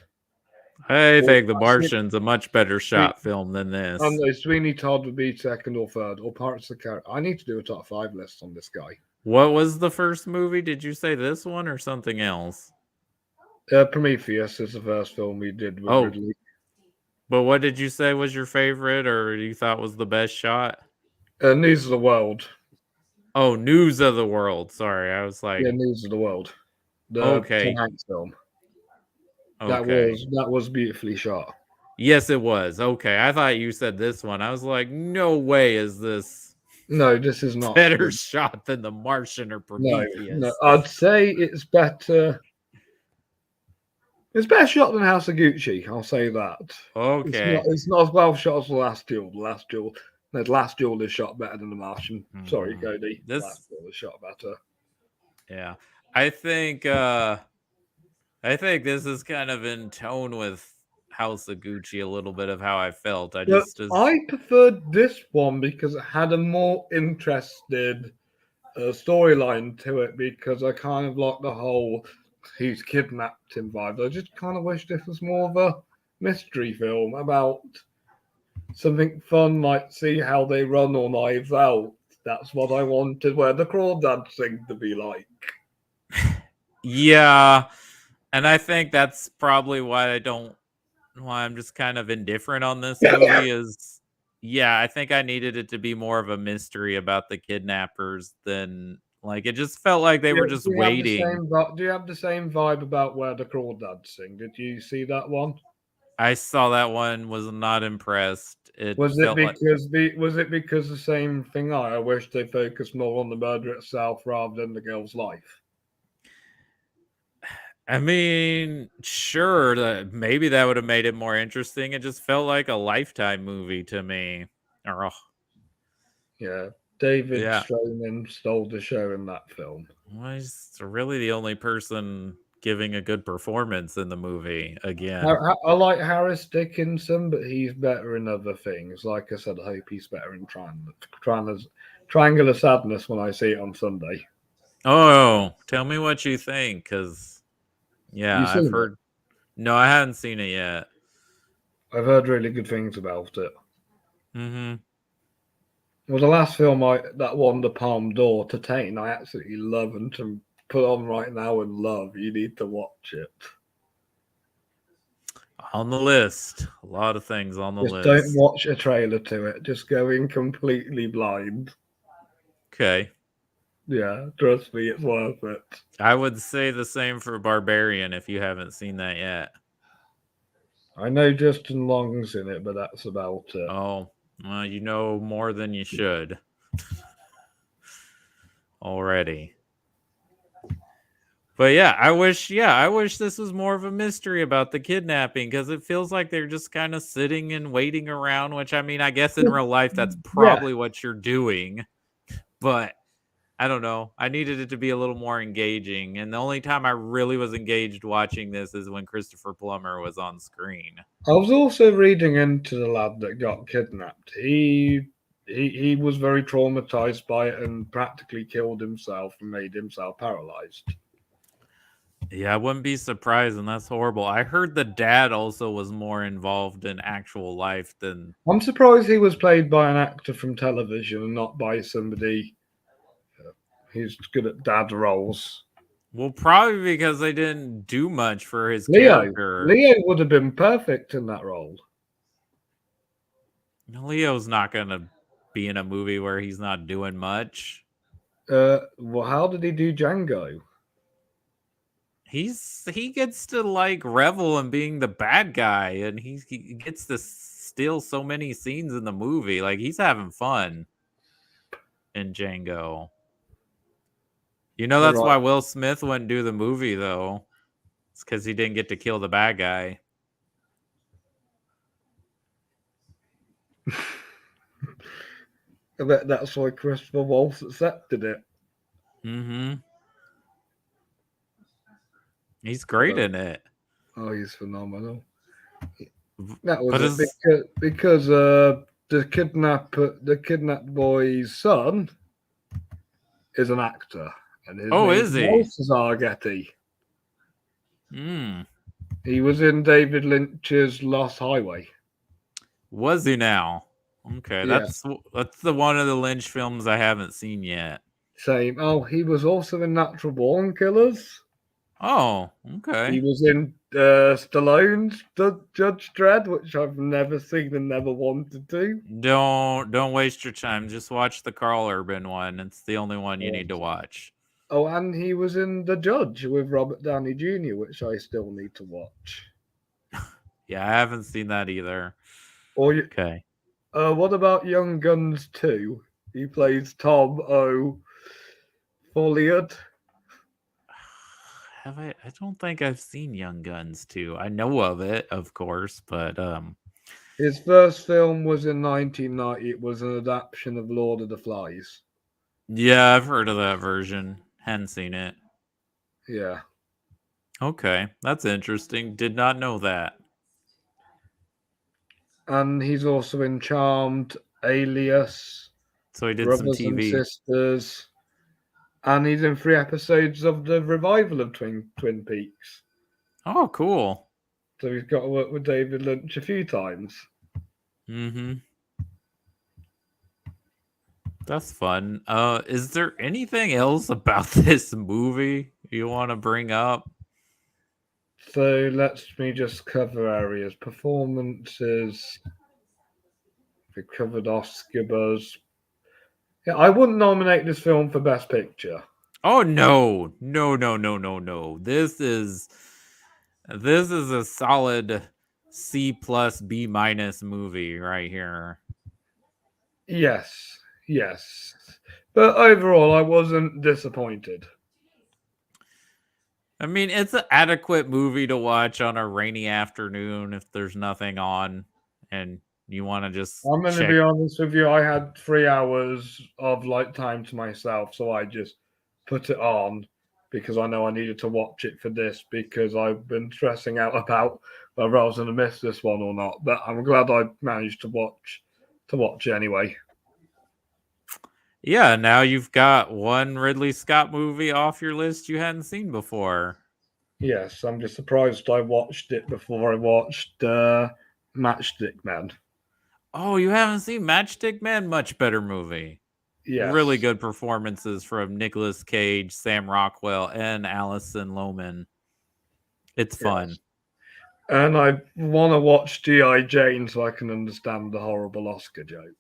[SPEAKER 2] I
[SPEAKER 1] Or,
[SPEAKER 2] think The Martian's a much better shot film than
[SPEAKER 1] I
[SPEAKER 2] this.
[SPEAKER 1] know Sweeney Todd would be second or third, or Pirates of the Caribbean. I need to do a top 5 list on this guy.
[SPEAKER 2] What was the first movie? Did you say this one or something else?
[SPEAKER 1] Prometheus is the first film we did with
[SPEAKER 2] Oh,
[SPEAKER 1] Ridley.
[SPEAKER 2] but what did you say was your favorite or you thought was the best shot?
[SPEAKER 1] News of the World.
[SPEAKER 2] Oh, News of the World. Sorry, I was like,
[SPEAKER 1] Yeah, News of the World. The
[SPEAKER 2] okay.
[SPEAKER 1] Tom Hanks film.
[SPEAKER 2] Okay.
[SPEAKER 1] That was beautifully shot.
[SPEAKER 2] Yes, it was. Okay, I thought you said this one. I was like, no way is this
[SPEAKER 1] No, this is not
[SPEAKER 2] better
[SPEAKER 1] good.
[SPEAKER 2] shot than The Martian or Prometheus.
[SPEAKER 1] No, I'd say it's better. It's better shot than House of Gucci. I'll say that.
[SPEAKER 2] Okay.
[SPEAKER 1] It's not as well shot as The Last Duel. The Last Duel is shot better than The Martian. Sorry, Cody. The Last Duel is shot better.
[SPEAKER 2] Yeah, I think this is kind of in tone with House of Gucci a little bit of how I felt. I
[SPEAKER 1] preferred this one because it had a more interested storyline to it, because I kind of like the whole he's kidnapped him vibe. I just kind of wish this was more of a mystery film about something fun, like see how they run or Knives Out. That's what I wanted, where the crawdad thing to be like.
[SPEAKER 2] Yeah, and I think that's probably why I'm just kind of indifferent on this movie is, yeah, I think I needed it to be more of a mystery about the kidnappers than, like, it just felt like they were just waiting.
[SPEAKER 1] Do you have the same vibe about where the crawdads sing? Did you see that one?
[SPEAKER 2] I saw that one, was not impressed.
[SPEAKER 1] Was it because the same thing? I wish they focused more on the murder itself rather than the girl's life.
[SPEAKER 2] I mean, sure, maybe that would have made it more interesting. It just felt like a Lifetime movie to me.
[SPEAKER 1] Yeah, David
[SPEAKER 2] Yeah.
[SPEAKER 1] Strauman stole the show in that film.
[SPEAKER 2] Well, he's really the only person giving a good performance in the movie again.
[SPEAKER 1] I like Harris Dickinson, but he's better in other things. Like I said, I hope he's better in Triangular Sadness when I see it on Sunday.
[SPEAKER 2] Oh, tell me what you think, because yeah,
[SPEAKER 1] I've
[SPEAKER 2] heard. No, I haven't seen it yet.
[SPEAKER 1] I've heard really good things about it.
[SPEAKER 2] Mm-hmm.
[SPEAKER 1] It was the last film that won the Palme d'Or to Tain. I absolutely love and to put on right now and love. You need to watch it.
[SPEAKER 2] On the list. A lot of things on the list.
[SPEAKER 1] Don't watch a trailer to it. Just go in completely blind.
[SPEAKER 2] Okay.
[SPEAKER 1] Yeah, trust me, it's worth it.
[SPEAKER 2] I would say the same for Barbarian if you haven't seen that yet.
[SPEAKER 1] I know Justin Long's in it, but that's about it.
[SPEAKER 2] Oh, well, you know more than you should. Already. But yeah, I wish this was more of a mystery about the kidnapping, because it feels like they're just kind of sitting and waiting around, which, I mean, I guess in real life that's probably what you're doing. But I don't know. I needed it to be a little more engaging. And the only time I really was engaged watching this is when Christopher Plummer was on screen.
[SPEAKER 1] I was also reading into the lad that got kidnapped. He was very traumatized by it and practically killed himself and made himself paralyzed.
[SPEAKER 2] Yeah, I wouldn't be surprised, and that's horrible. I heard the dad also was more involved in actual life than...
[SPEAKER 1] I'm surprised he was played by an actor from television and not by somebody who's good at dad roles.
[SPEAKER 2] Well, probably because they didn't do much for his character.
[SPEAKER 1] Leo would have been perfect in that role.
[SPEAKER 2] Leo's not going to be in a movie where he's not doing much.
[SPEAKER 1] Well, how did he do Django?
[SPEAKER 2] He gets to like revel in being the bad guy, and he gets to steal so many scenes in the movie. Like, he's having fun in Django. You know, that's
[SPEAKER 1] Right.
[SPEAKER 2] why Will Smith wouldn't do the movie, though. It's because he didn't get to kill the bad guy.
[SPEAKER 1] I bet that's why Christopher Waltz accepted it.
[SPEAKER 2] Mm-hmm. He's great in it.
[SPEAKER 1] Oh, he's phenomenal.
[SPEAKER 2] V-
[SPEAKER 1] That was
[SPEAKER 2] But
[SPEAKER 1] it
[SPEAKER 2] his
[SPEAKER 1] because the kidnapped boy's son is an actor, and his name's
[SPEAKER 2] is he?
[SPEAKER 1] Balthazar Getty.
[SPEAKER 2] Mm.
[SPEAKER 1] He was in David Lynch's Lost Highway.
[SPEAKER 2] Was he now? Okay,
[SPEAKER 1] Yeah,
[SPEAKER 2] that's the one of the Lynch films I haven't seen yet.
[SPEAKER 1] same. Oh, he was also in Natural Born Killers.
[SPEAKER 2] Oh, okay.
[SPEAKER 1] He was in Stallone's Judge Dredd, which I've never seen and never wanted to.
[SPEAKER 2] Don't waste your time. Just watch the Carl Urban one. It's the only one you need to
[SPEAKER 1] Yes.
[SPEAKER 2] watch.
[SPEAKER 1] Oh, and he was in The Judge with Robert Downey Jr., which I still need to watch.
[SPEAKER 2] Yeah, I haven't seen that either.
[SPEAKER 1] Or
[SPEAKER 2] Okay.
[SPEAKER 1] what about Young Guns 2? He plays Tom O'Folliard.
[SPEAKER 2] Have I? I don't think I've seen Young Guns 2. I know of it, of course, but
[SPEAKER 1] His first film was in 1990. It was an adaptation of Lord of the Flies.
[SPEAKER 2] yeah, I've heard of that version. Hadn't seen it.
[SPEAKER 1] Yeah.
[SPEAKER 2] Okay, that's interesting. Did not know that.
[SPEAKER 1] And he's also in Charmed, Alias,
[SPEAKER 2] So he did some
[SPEAKER 1] Brothers and
[SPEAKER 2] TV.
[SPEAKER 1] Sisters. And he's in 3 episodes of the revival of Twin Peaks.
[SPEAKER 2] Oh, cool.
[SPEAKER 1] So he's got to work with David Lynch a few times.
[SPEAKER 2] Mm-hmm. That's fun. Is there anything else about this movie you want to bring up?
[SPEAKER 1] So let me just cover areas. Performances. We covered Oscar buzz. Yeah, I wouldn't nominate this film for Best Picture.
[SPEAKER 2] Oh no. No. This is a solid C plus B minus movie right here.
[SPEAKER 1] Yes. But overall, I wasn't disappointed.
[SPEAKER 2] I mean, it's an adequate movie to watch on a rainy afternoon if there's nothing on and you want to just
[SPEAKER 1] I'm going to
[SPEAKER 2] check.
[SPEAKER 1] be honest with you. I had 3 hours of time to myself, so I just put it on because I know I needed to watch it for this because I've been stressing out about whether I was going to miss this one or not. But I'm glad I managed to watch it anyway.
[SPEAKER 2] Yeah, now you've got one Ridley Scott movie off your list you hadn't seen before.
[SPEAKER 1] Yes, I'm just surprised I watched it before I watched Matchstick Man.
[SPEAKER 2] Oh, you haven't seen Matchstick Man? Much better movie.
[SPEAKER 1] Yes.
[SPEAKER 2] Really good performances from Nicolas Cage, Sam Rockwell, and Alison Lohman. It's fun.
[SPEAKER 1] Yes. And I want to watch G.I. Jane so I can understand the horrible Oscar joke.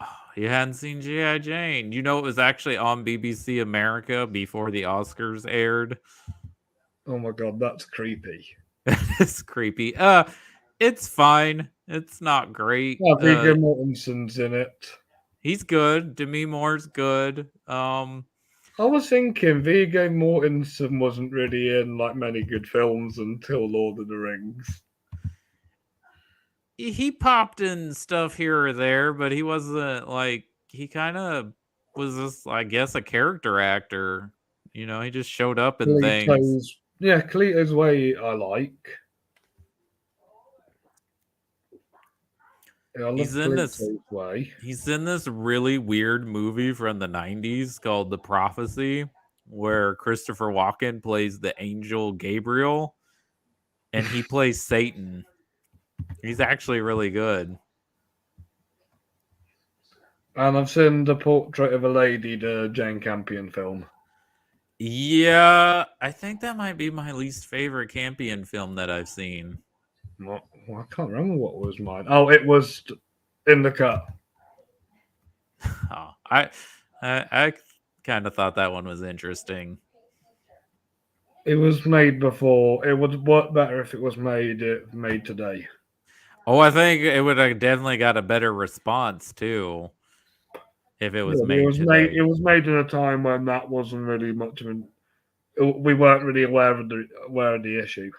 [SPEAKER 2] Oh, you hadn't seen G.I. Jane. You know it was actually on BBC America before the Oscars aired.
[SPEAKER 1] Oh my god, that's creepy.
[SPEAKER 2] It's creepy. It's fine. It's not great.
[SPEAKER 1] Yeah, Viggo Mortensen's in it.
[SPEAKER 2] He's good. Demi Moore's good.
[SPEAKER 1] I was thinking Viggo Mortensen wasn't really in many good films until Lord of the Rings.
[SPEAKER 2] He popped in stuff here or there, but he wasn't he kind of was just, I guess, a character actor. You know, he just showed up in things.
[SPEAKER 1] Cleto's Way I like. Yeah, I love Cleto's Way.
[SPEAKER 2] He's in this really weird movie from the 90s called The Prophecy, where Christopher Walken plays the angel Gabriel, and he plays Satan. He's actually really good.
[SPEAKER 1] And I've seen The Portrait of a Lady, the Jane Campion film.
[SPEAKER 2] Yeah, I think that might be my least favorite Campion film that I've seen.
[SPEAKER 1] Well, I can't remember what was mine. Oh, it was In the Cut.
[SPEAKER 2] Oh, I kind of thought that one was interesting.
[SPEAKER 1] It was made before. It would work better if it was made today.
[SPEAKER 2] Oh, I think it would have definitely got a better response too. if it was
[SPEAKER 1] Yeah,
[SPEAKER 2] made today.
[SPEAKER 1] it was made in a time when that wasn't really much of an. We weren't really aware of the issue.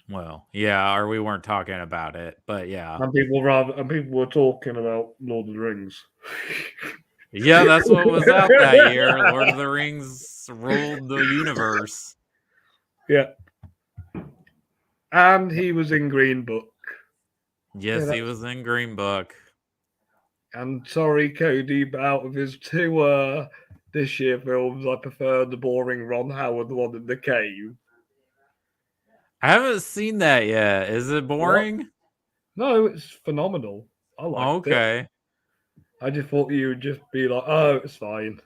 [SPEAKER 2] Well, yeah, or we weren't talking about it, but yeah.
[SPEAKER 1] And people were talking about Lord of the Rings.
[SPEAKER 2] Yeah, that's what was out that year. Lord of the Rings ruled the universe.
[SPEAKER 1] Yeah. And he was in Green Book.
[SPEAKER 2] Yes,
[SPEAKER 1] Yeah,
[SPEAKER 2] he was in Green Book.
[SPEAKER 1] and sorry, Cody, but out of his two this year films, I prefer the boring Ron Howard one in the cave.
[SPEAKER 2] I haven't seen that yet. Is it
[SPEAKER 1] What?
[SPEAKER 2] boring?
[SPEAKER 1] No, it's phenomenal. I liked it.
[SPEAKER 2] Okay.
[SPEAKER 1] I just thought you would just be like, oh, it's fine.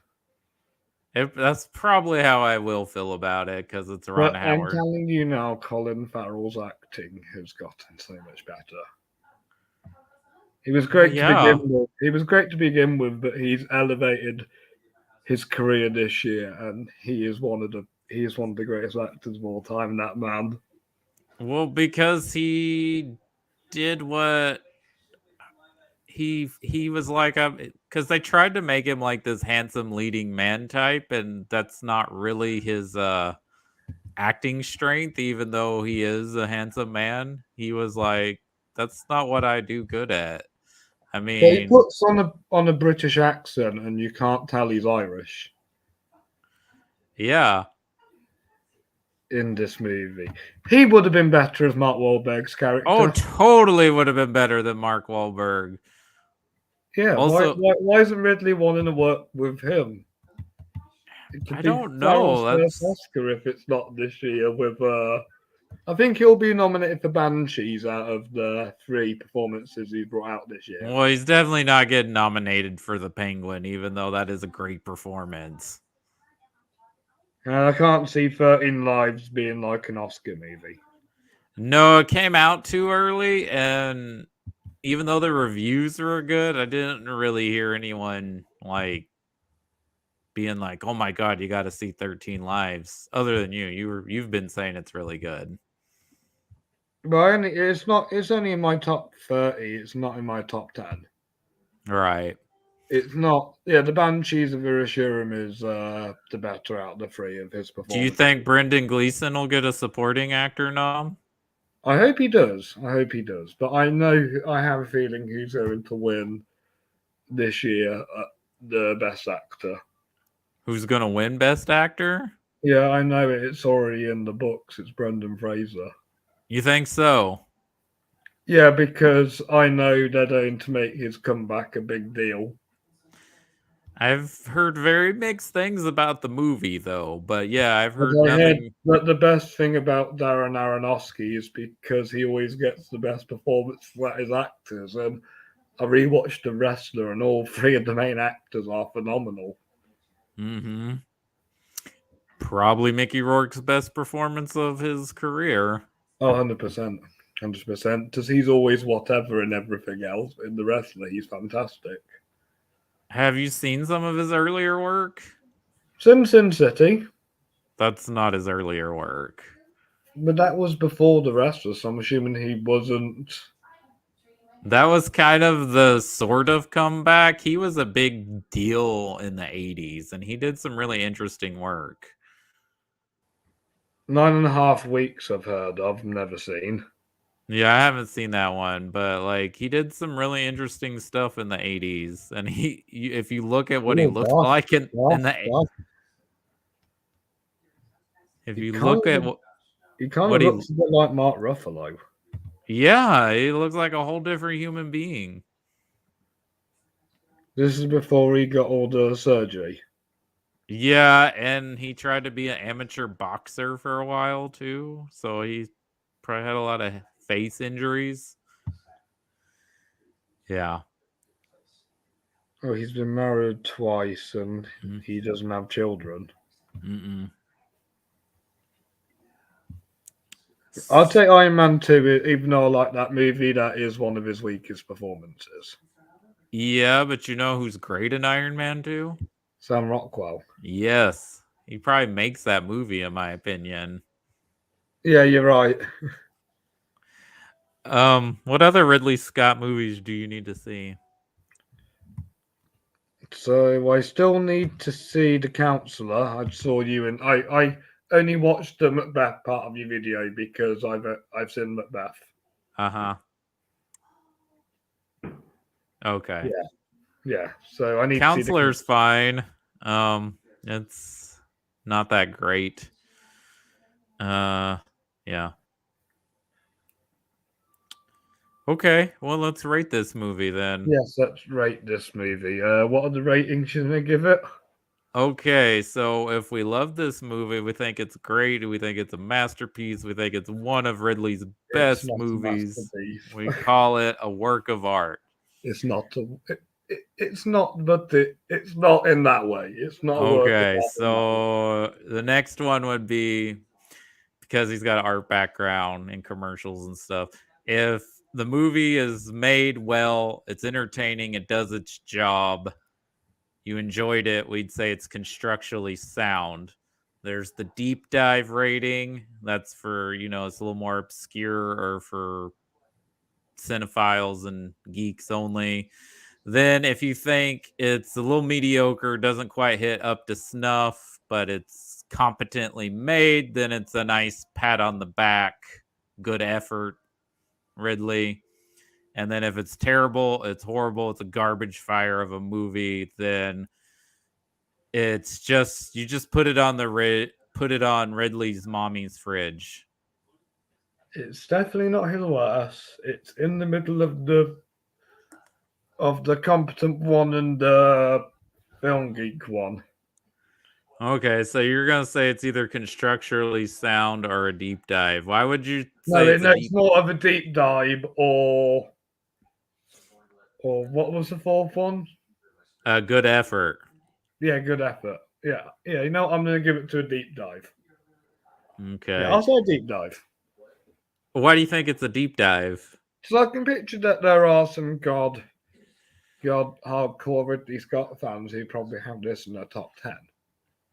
[SPEAKER 2] That's probably how I will feel about it because it's Ron
[SPEAKER 1] But I'm
[SPEAKER 2] Howard.
[SPEAKER 1] telling you now, Colin Farrell's acting has gotten so much better. He was
[SPEAKER 2] Well,
[SPEAKER 1] great to begin
[SPEAKER 2] yeah.
[SPEAKER 1] with. He was great to begin with, but he's elevated his career this year, and he is one of the greatest actors of all time. That man.
[SPEAKER 2] Well, because he did what he was like, because they tried to make him like this handsome leading man type, and that's not really his acting strength. Even though he is a handsome man, he was like, that's not what I do good at. I
[SPEAKER 1] But he
[SPEAKER 2] mean,
[SPEAKER 1] puts on a British accent, and you can't tell he's Irish
[SPEAKER 2] yeah.
[SPEAKER 1] in this movie. He would have been better as Mark Wahlberg's
[SPEAKER 2] Oh,
[SPEAKER 1] character.
[SPEAKER 2] totally would have been better than Mark Whalberg.
[SPEAKER 1] Yeah,
[SPEAKER 2] Also,
[SPEAKER 1] why isn't Ridley wanting to work with him? It could
[SPEAKER 2] I
[SPEAKER 1] be
[SPEAKER 2] don't know.
[SPEAKER 1] Farrell's first
[SPEAKER 2] That's
[SPEAKER 1] Oscar if it's not this year. I think he'll be nominated for Banshees out of the 3 performances he brought out this year.
[SPEAKER 2] well, he's definitely not getting nominated for the Penguin, even though that is a great performance.
[SPEAKER 1] And I can't see 13 Lives being like an Oscar movie.
[SPEAKER 2] No, it came out too early, and even though the reviews were good, I didn't really hear anyone like being like, "Oh my god, you got to see 13 Lives." Other than you, you've been saying it's really good.
[SPEAKER 1] But it's only in my top 30. It's not in my top 10.
[SPEAKER 2] Right.
[SPEAKER 1] It's not. Yeah, the Banshees of Inisherin is the better out of the 3 of his
[SPEAKER 2] Do you
[SPEAKER 1] performances.
[SPEAKER 2] think Brendan Gleeson will get a supporting actor nom?
[SPEAKER 1] I hope he does. I hope he does. But I have a feeling he's going to win this year the best actor.
[SPEAKER 2] Who's gonna win Best Actor?
[SPEAKER 1] Yeah, I know it. It's already in the books. It's Brendan Fraser.
[SPEAKER 2] You think so?
[SPEAKER 1] Yeah, because I know they're going to make his comeback a big deal.
[SPEAKER 2] I've heard very mixed things about the movie, though. But yeah, I've
[SPEAKER 1] But
[SPEAKER 2] heard
[SPEAKER 1] I heard
[SPEAKER 2] nothing.
[SPEAKER 1] that the best thing about Darren Aronofsky is because he always gets the best performance for his actors. And I rewatched The Wrestler, and all 3 of the main actors are phenomenal.
[SPEAKER 2] Mm-hmm. Probably Mickey Rourke's best performance of his career.
[SPEAKER 1] Oh, 100%. 100%. Because he's always whatever in everything else. In The Wrestler, he's fantastic.
[SPEAKER 2] Have you seen some of his earlier work?
[SPEAKER 1] Sin City.
[SPEAKER 2] That's not his earlier work.
[SPEAKER 1] But that was before The Wrestler, so I'm assuming he wasn't.
[SPEAKER 2] That was kind of the sort of comeback. He was a big deal in the 80s, and he did some really interesting work.
[SPEAKER 1] 9.5 Weeks, I've heard of, never seen.
[SPEAKER 2] Yeah, I haven't seen that one, but like he did some really interesting stuff in the 80s. And if you look at what he
[SPEAKER 1] Oh,
[SPEAKER 2] looked
[SPEAKER 1] gosh,
[SPEAKER 2] like in
[SPEAKER 1] gosh,
[SPEAKER 2] the
[SPEAKER 1] gosh.
[SPEAKER 2] if
[SPEAKER 1] He
[SPEAKER 2] you
[SPEAKER 1] kind
[SPEAKER 2] look at
[SPEAKER 1] of, he kind
[SPEAKER 2] what
[SPEAKER 1] of
[SPEAKER 2] he
[SPEAKER 1] looks a bit like Mark Ruffalo.
[SPEAKER 2] yeah, he looks like a whole different human being.
[SPEAKER 1] This is before he got all the surgery.
[SPEAKER 2] Yeah, and he tried to be an amateur boxer for a while too, so he probably had a lot of face injuries. Yeah.
[SPEAKER 1] Oh, he's been married twice and
[SPEAKER 2] Mm-hmm.
[SPEAKER 1] he doesn't have children.
[SPEAKER 2] Mm-mm.
[SPEAKER 1] I'll take Iron Man 2, even though I like that movie, that is one of his weakest performances.
[SPEAKER 2] Yeah, but you know who's great in Iron Man 2?
[SPEAKER 1] Sam Rockwell.
[SPEAKER 2] Yes. He probably makes that movie, in my opinion.
[SPEAKER 1] Yeah, you're right.
[SPEAKER 2] What other Ridley Scott movies do you need to see?
[SPEAKER 1] So I still need to see The Counselor. I saw you and I only watched the Macbeth part of your video because I've seen Macbeth.
[SPEAKER 2] Uh-huh. Okay.
[SPEAKER 1] Yeah. So I need to see the
[SPEAKER 2] Counselor's fine. It's not that great. Yeah. Okay, well, let's rate this movie then.
[SPEAKER 1] Yes, let's rate this movie. What are the ratings should I give it?
[SPEAKER 2] Okay, so if we love this movie, we think it's great, we think it's a masterpiece, we think it's one of Ridley's
[SPEAKER 1] It's
[SPEAKER 2] best
[SPEAKER 1] not a
[SPEAKER 2] movies,
[SPEAKER 1] masterpiece.
[SPEAKER 2] we call it a work of art.
[SPEAKER 1] It's not. It's not. But it's not in that way. It's not a work of
[SPEAKER 2] Okay,
[SPEAKER 1] art in that way.
[SPEAKER 2] so the next one would be, because he's got an art background in commercials and stuff. If the movie is made well, it's entertaining, it does its job, you enjoyed it, we'd say it's constructually sound. There's the deep dive rating. That's for, it's a little more obscure or for cinephiles and geeks only. Then if you think it's a little mediocre, doesn't quite hit up to snuff, but it's competently made, then it's a nice pat on the back. Good effort, Ridley. And then if it's terrible, it's horrible, it's a garbage fire of a movie, then it's just, you just put it on Ridley's mommy's fridge.
[SPEAKER 1] It's definitely not his worst. It's in the middle of the competent one and the film geek one.
[SPEAKER 2] Okay, so you're gonna say it's either constructurally sound or a deep dive. Why would you
[SPEAKER 1] No,
[SPEAKER 2] say it's a
[SPEAKER 1] it's
[SPEAKER 2] deep?
[SPEAKER 1] more of a deep dive, or what was the fourth one?
[SPEAKER 2] Good effort.
[SPEAKER 1] Yeah, good effort. Yeah. You know, I'm gonna give it to a deep dive. Yeah,
[SPEAKER 2] Okay.
[SPEAKER 1] I'll say a deep dive.
[SPEAKER 2] Why do you think it's a deep dive?
[SPEAKER 1] So I can picture that there are some god hardcore Ridley Scott fans who probably have this in their top 10.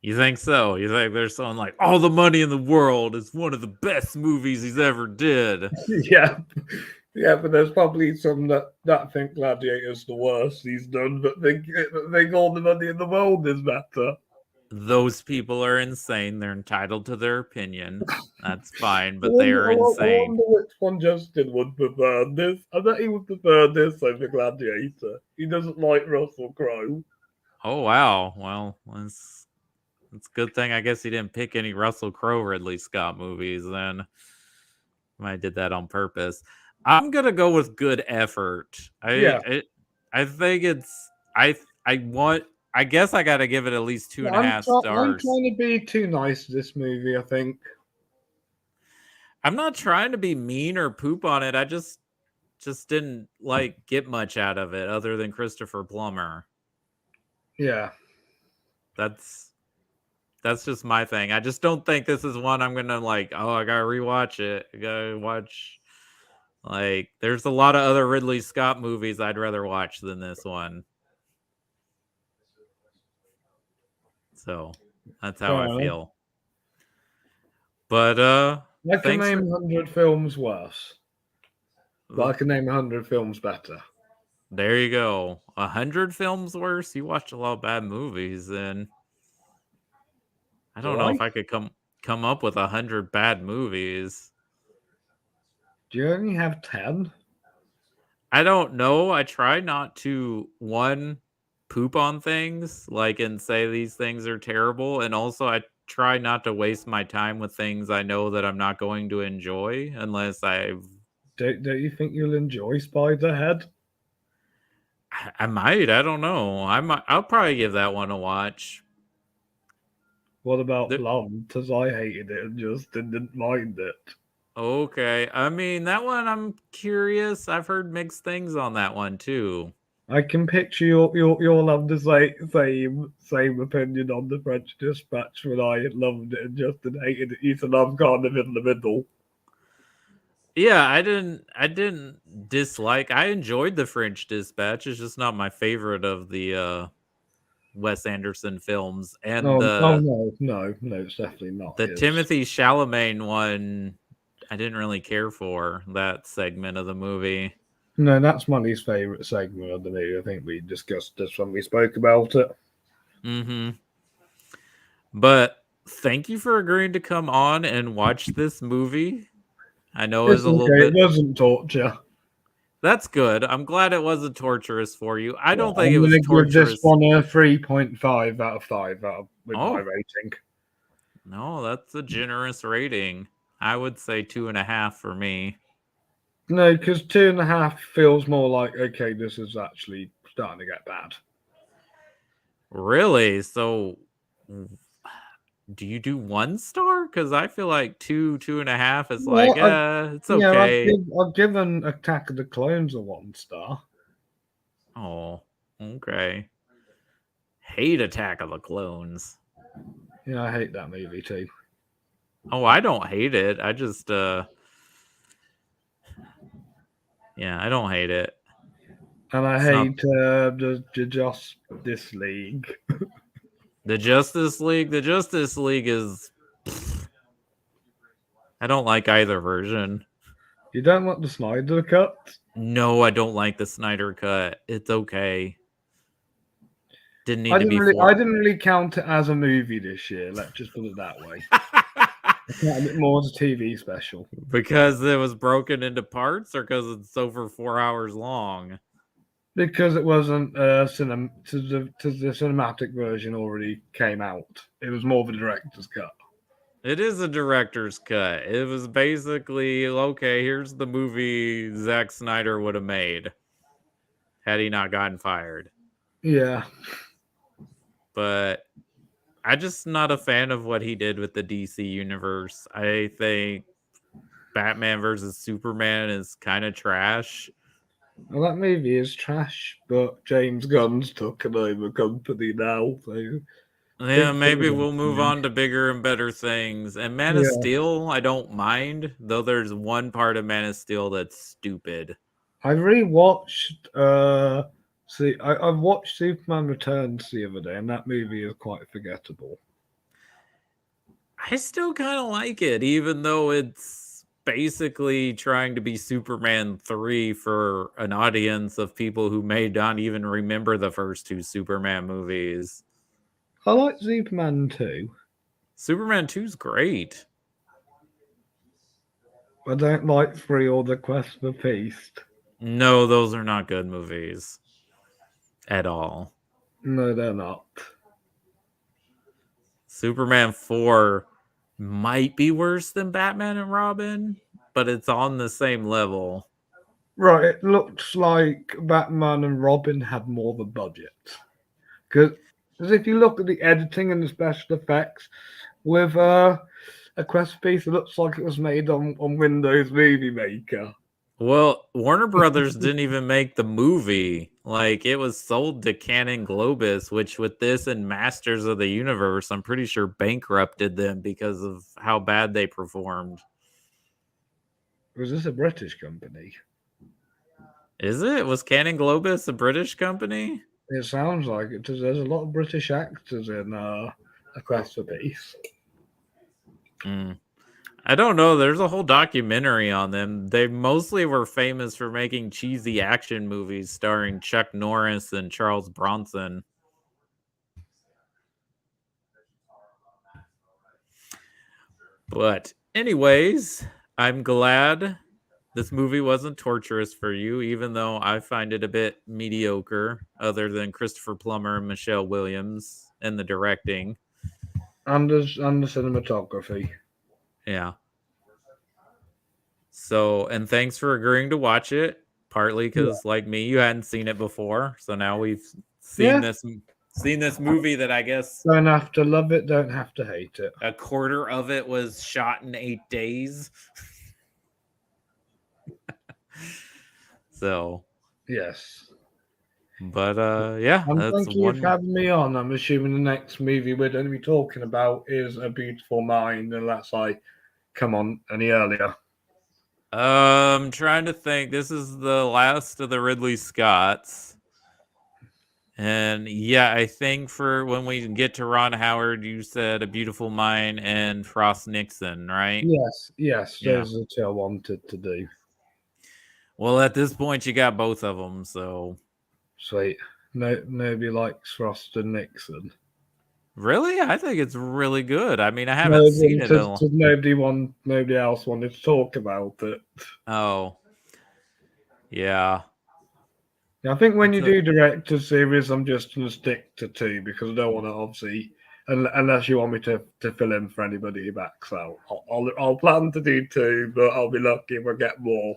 [SPEAKER 2] You think so? You think there's someone like, all the money in the world is one of the best movies he's ever did?
[SPEAKER 1] Yeah. Yeah, but there's probably some that think Gladiator's the worst he's done, but think all the money in the world is better.
[SPEAKER 2] Those people are insane. They're entitled to their opinion. That's fine,
[SPEAKER 1] I
[SPEAKER 2] but they are insane.
[SPEAKER 1] wonder which one Justin would prefer this. I bet he would prefer this over Gladiator. He doesn't like Russell Crowe.
[SPEAKER 2] Oh wow. Well, that's a good thing. I guess he didn't pick any Russell Crowe Ridley Scott movies. Then I did that on purpose. I'm gonna go with good effort.
[SPEAKER 1] Yeah.
[SPEAKER 2] I think it's I guess I gotta give it at least 2.5 stars.
[SPEAKER 1] I'm trying to be too nice to this movie, I think.
[SPEAKER 2] I'm not trying to be mean or poop on it. I just didn't get much out of it other than Christopher Plummer.
[SPEAKER 1] Yeah.
[SPEAKER 2] That's just my thing. I just don't think this is one I'm gonna I gotta rewatch it. I gotta watch. There's a lot of other Ridley Scott movies I'd rather watch than this one. So that's how I feel. But
[SPEAKER 1] I can name 100 films worse. But I can name 100 films better.
[SPEAKER 2] There you go. 100 films worse? You watched a lot of bad movies, then. I don't know if I could come up with 100 bad movies.
[SPEAKER 1] Do you only have 10?
[SPEAKER 2] I don't know. I try not to, poop on things, and say these things are terrible. And also, I try not to waste my time with things I know that I'm not going to enjoy unless I've...
[SPEAKER 1] Don't you think you'll enjoy Spiderhead?
[SPEAKER 2] I might. I don't know. I'll probably give that one a watch.
[SPEAKER 1] What about Blonde? Because I hated it and just didn't mind it.
[SPEAKER 2] Okay. I mean, that one I'm curious. I've heard mixed things on that one too.
[SPEAKER 1] I can picture you'll have the same opinion on the French Dispatch when I loved it and Justin hated it. You said I'm kind of in the middle.
[SPEAKER 2] Yeah, I didn't dislike. I enjoyed the French Dispatch. It's just not my favorite of the Wes Anderson films. And
[SPEAKER 1] no, it's definitely not.
[SPEAKER 2] The Timothy Chalamet one, I didn't really care for that segment of the movie.
[SPEAKER 1] No, that's my least favorite segment of the movie. I think we discussed this when we spoke about it.
[SPEAKER 2] Mm-hmm. But thank you for agreeing to come on and watch this movie. I know it was
[SPEAKER 1] It's
[SPEAKER 2] a little
[SPEAKER 1] okay. It
[SPEAKER 2] bit.
[SPEAKER 1] wasn't torture.
[SPEAKER 2] That's good. I'm glad it wasn't torturous for you. I
[SPEAKER 1] Yeah,
[SPEAKER 2] don't think it
[SPEAKER 1] I'm
[SPEAKER 2] was
[SPEAKER 1] gonna give this
[SPEAKER 2] torturous.
[SPEAKER 1] one a 3.5 out of 5 with my
[SPEAKER 2] Oh,
[SPEAKER 1] rating.
[SPEAKER 2] no, that's a generous rating. I would say 2.5 for me.
[SPEAKER 1] No, because 2.5 feels more like, okay, this is actually starting to get bad.
[SPEAKER 2] Really? So do you do 1 star? Because I feel like 2.5 is like,
[SPEAKER 1] Well,
[SPEAKER 2] it's
[SPEAKER 1] yeah,
[SPEAKER 2] okay.
[SPEAKER 1] I've given Attack of the Clones a 1 star.
[SPEAKER 2] Oh, okay. Hate Attack of the Clones.
[SPEAKER 1] Yeah, I hate that movie too.
[SPEAKER 2] Oh, I don't hate it. I just yeah, I don't hate it.
[SPEAKER 1] And I
[SPEAKER 2] It's not
[SPEAKER 1] hate the Justice League.
[SPEAKER 2] the Justice League. The Justice League is I don't like either version.
[SPEAKER 1] You don't want the Snyder cut?
[SPEAKER 2] No, I don't like the Snyder cut. It's okay. Didn't need
[SPEAKER 1] I
[SPEAKER 2] to
[SPEAKER 1] didn't
[SPEAKER 2] be
[SPEAKER 1] really,
[SPEAKER 2] for
[SPEAKER 1] I didn't really count it as a movie this year. Let's just put it that way. I counted it more as a TV special
[SPEAKER 2] because it was broken into parts or because it's over 4 hours long.
[SPEAKER 1] because it wasn't to the cinematic version already came out. It was more of a director's cut.
[SPEAKER 2] It is a director's cut. It was basically okay. Here's the movie Zack Snyder would have made had he not gotten fired.
[SPEAKER 1] Yeah,
[SPEAKER 2] But I'm just not a fan of what he did with the DC universe. I think Batman versus Superman is kind of trash.
[SPEAKER 1] well, that movie is trash, but James Gunn's taken over company now, so
[SPEAKER 2] Yeah,
[SPEAKER 1] big
[SPEAKER 2] maybe
[SPEAKER 1] things
[SPEAKER 2] we'll move
[SPEAKER 1] happening.
[SPEAKER 2] on to bigger and better things. And Man of
[SPEAKER 1] Yeah,
[SPEAKER 2] Steel, I don't mind, though there's one part of Man of Steel that's stupid.
[SPEAKER 1] I rewatched. I've watched Superman Returns the other day, and that movie is quite forgettable.
[SPEAKER 2] I still kind of like it, even though it's basically trying to be Superman 3 for an audience of people who may not even remember the first two Superman movies.
[SPEAKER 1] I like Superman too.
[SPEAKER 2] Superman 2 is great.
[SPEAKER 1] I don't like 3 or The Quest for Peace.
[SPEAKER 2] No, those are not good movies at all.
[SPEAKER 1] No, they're not.
[SPEAKER 2] Superman 4 might be worse than Batman and Robin, but it's on the same level.
[SPEAKER 1] Right, it looks like Batman and Robin had more of a budget. Because if you look at the editing and the special effects, with A Quest for Peace, it looks like it was made on Windows Movie Maker.
[SPEAKER 2] Well, Warner Brothers didn't even make the movie. Like, it was sold to Canon Globus, which with this and Masters of the Universe, I'm pretty sure bankrupted them because of how bad they performed.
[SPEAKER 1] Was this a British company?
[SPEAKER 2] Is it? Was Canon Globus a British company?
[SPEAKER 1] It sounds like it. There's a lot of British actors in A Quest for Peace.
[SPEAKER 2] Hmm. I don't know. There's a whole documentary on them. They mostly were famous for making cheesy action movies starring Chuck Norris and Charles Bronson. But, anyways, I'm glad this movie wasn't torturous for you, even though I find it a bit mediocre, other than Christopher Plummer and Michelle Williams and the directing.
[SPEAKER 1] And the cinematography.
[SPEAKER 2] Yeah. So, and thanks for agreeing to watch it. Partly
[SPEAKER 1] Yeah.
[SPEAKER 2] because, like me, you hadn't seen it before. So now we've
[SPEAKER 1] Yeah.
[SPEAKER 2] seen this movie that I guess
[SPEAKER 1] Don't have to love it, don't have to hate it.
[SPEAKER 2] a quarter of it was shot in 8 days. So,
[SPEAKER 1] Yes.
[SPEAKER 2] but yeah,
[SPEAKER 1] And
[SPEAKER 2] that's
[SPEAKER 1] thank you for
[SPEAKER 2] one.
[SPEAKER 1] having me on. I'm assuming the next movie we're going to be talking about is A Beautiful Mind, unless I come on any earlier.
[SPEAKER 2] Trying to think. This is the last of the Ridley Scotts. And yeah, I think for when we get to Ron Howard, you said A Beautiful Mind and Frost Nixon, right?
[SPEAKER 1] Yes,
[SPEAKER 2] Yeah.
[SPEAKER 1] those are the two I wanted to do.
[SPEAKER 2] Well, at this point, you got both of them, so.
[SPEAKER 1] Sweet. No, nobody likes Frost and Nixon.
[SPEAKER 2] Really? I think it's really good. I mean, I
[SPEAKER 1] No,
[SPEAKER 2] haven't seen it.
[SPEAKER 1] Nobody else wanted to talk about it.
[SPEAKER 2] Oh, yeah.
[SPEAKER 1] I think when
[SPEAKER 2] It's
[SPEAKER 1] you do director series, I'm just going to stick to 2 because I don't want to obviously, unless you want me to fill in for anybody who backs out. I'll plan to do 2, but I'll be lucky if I get more.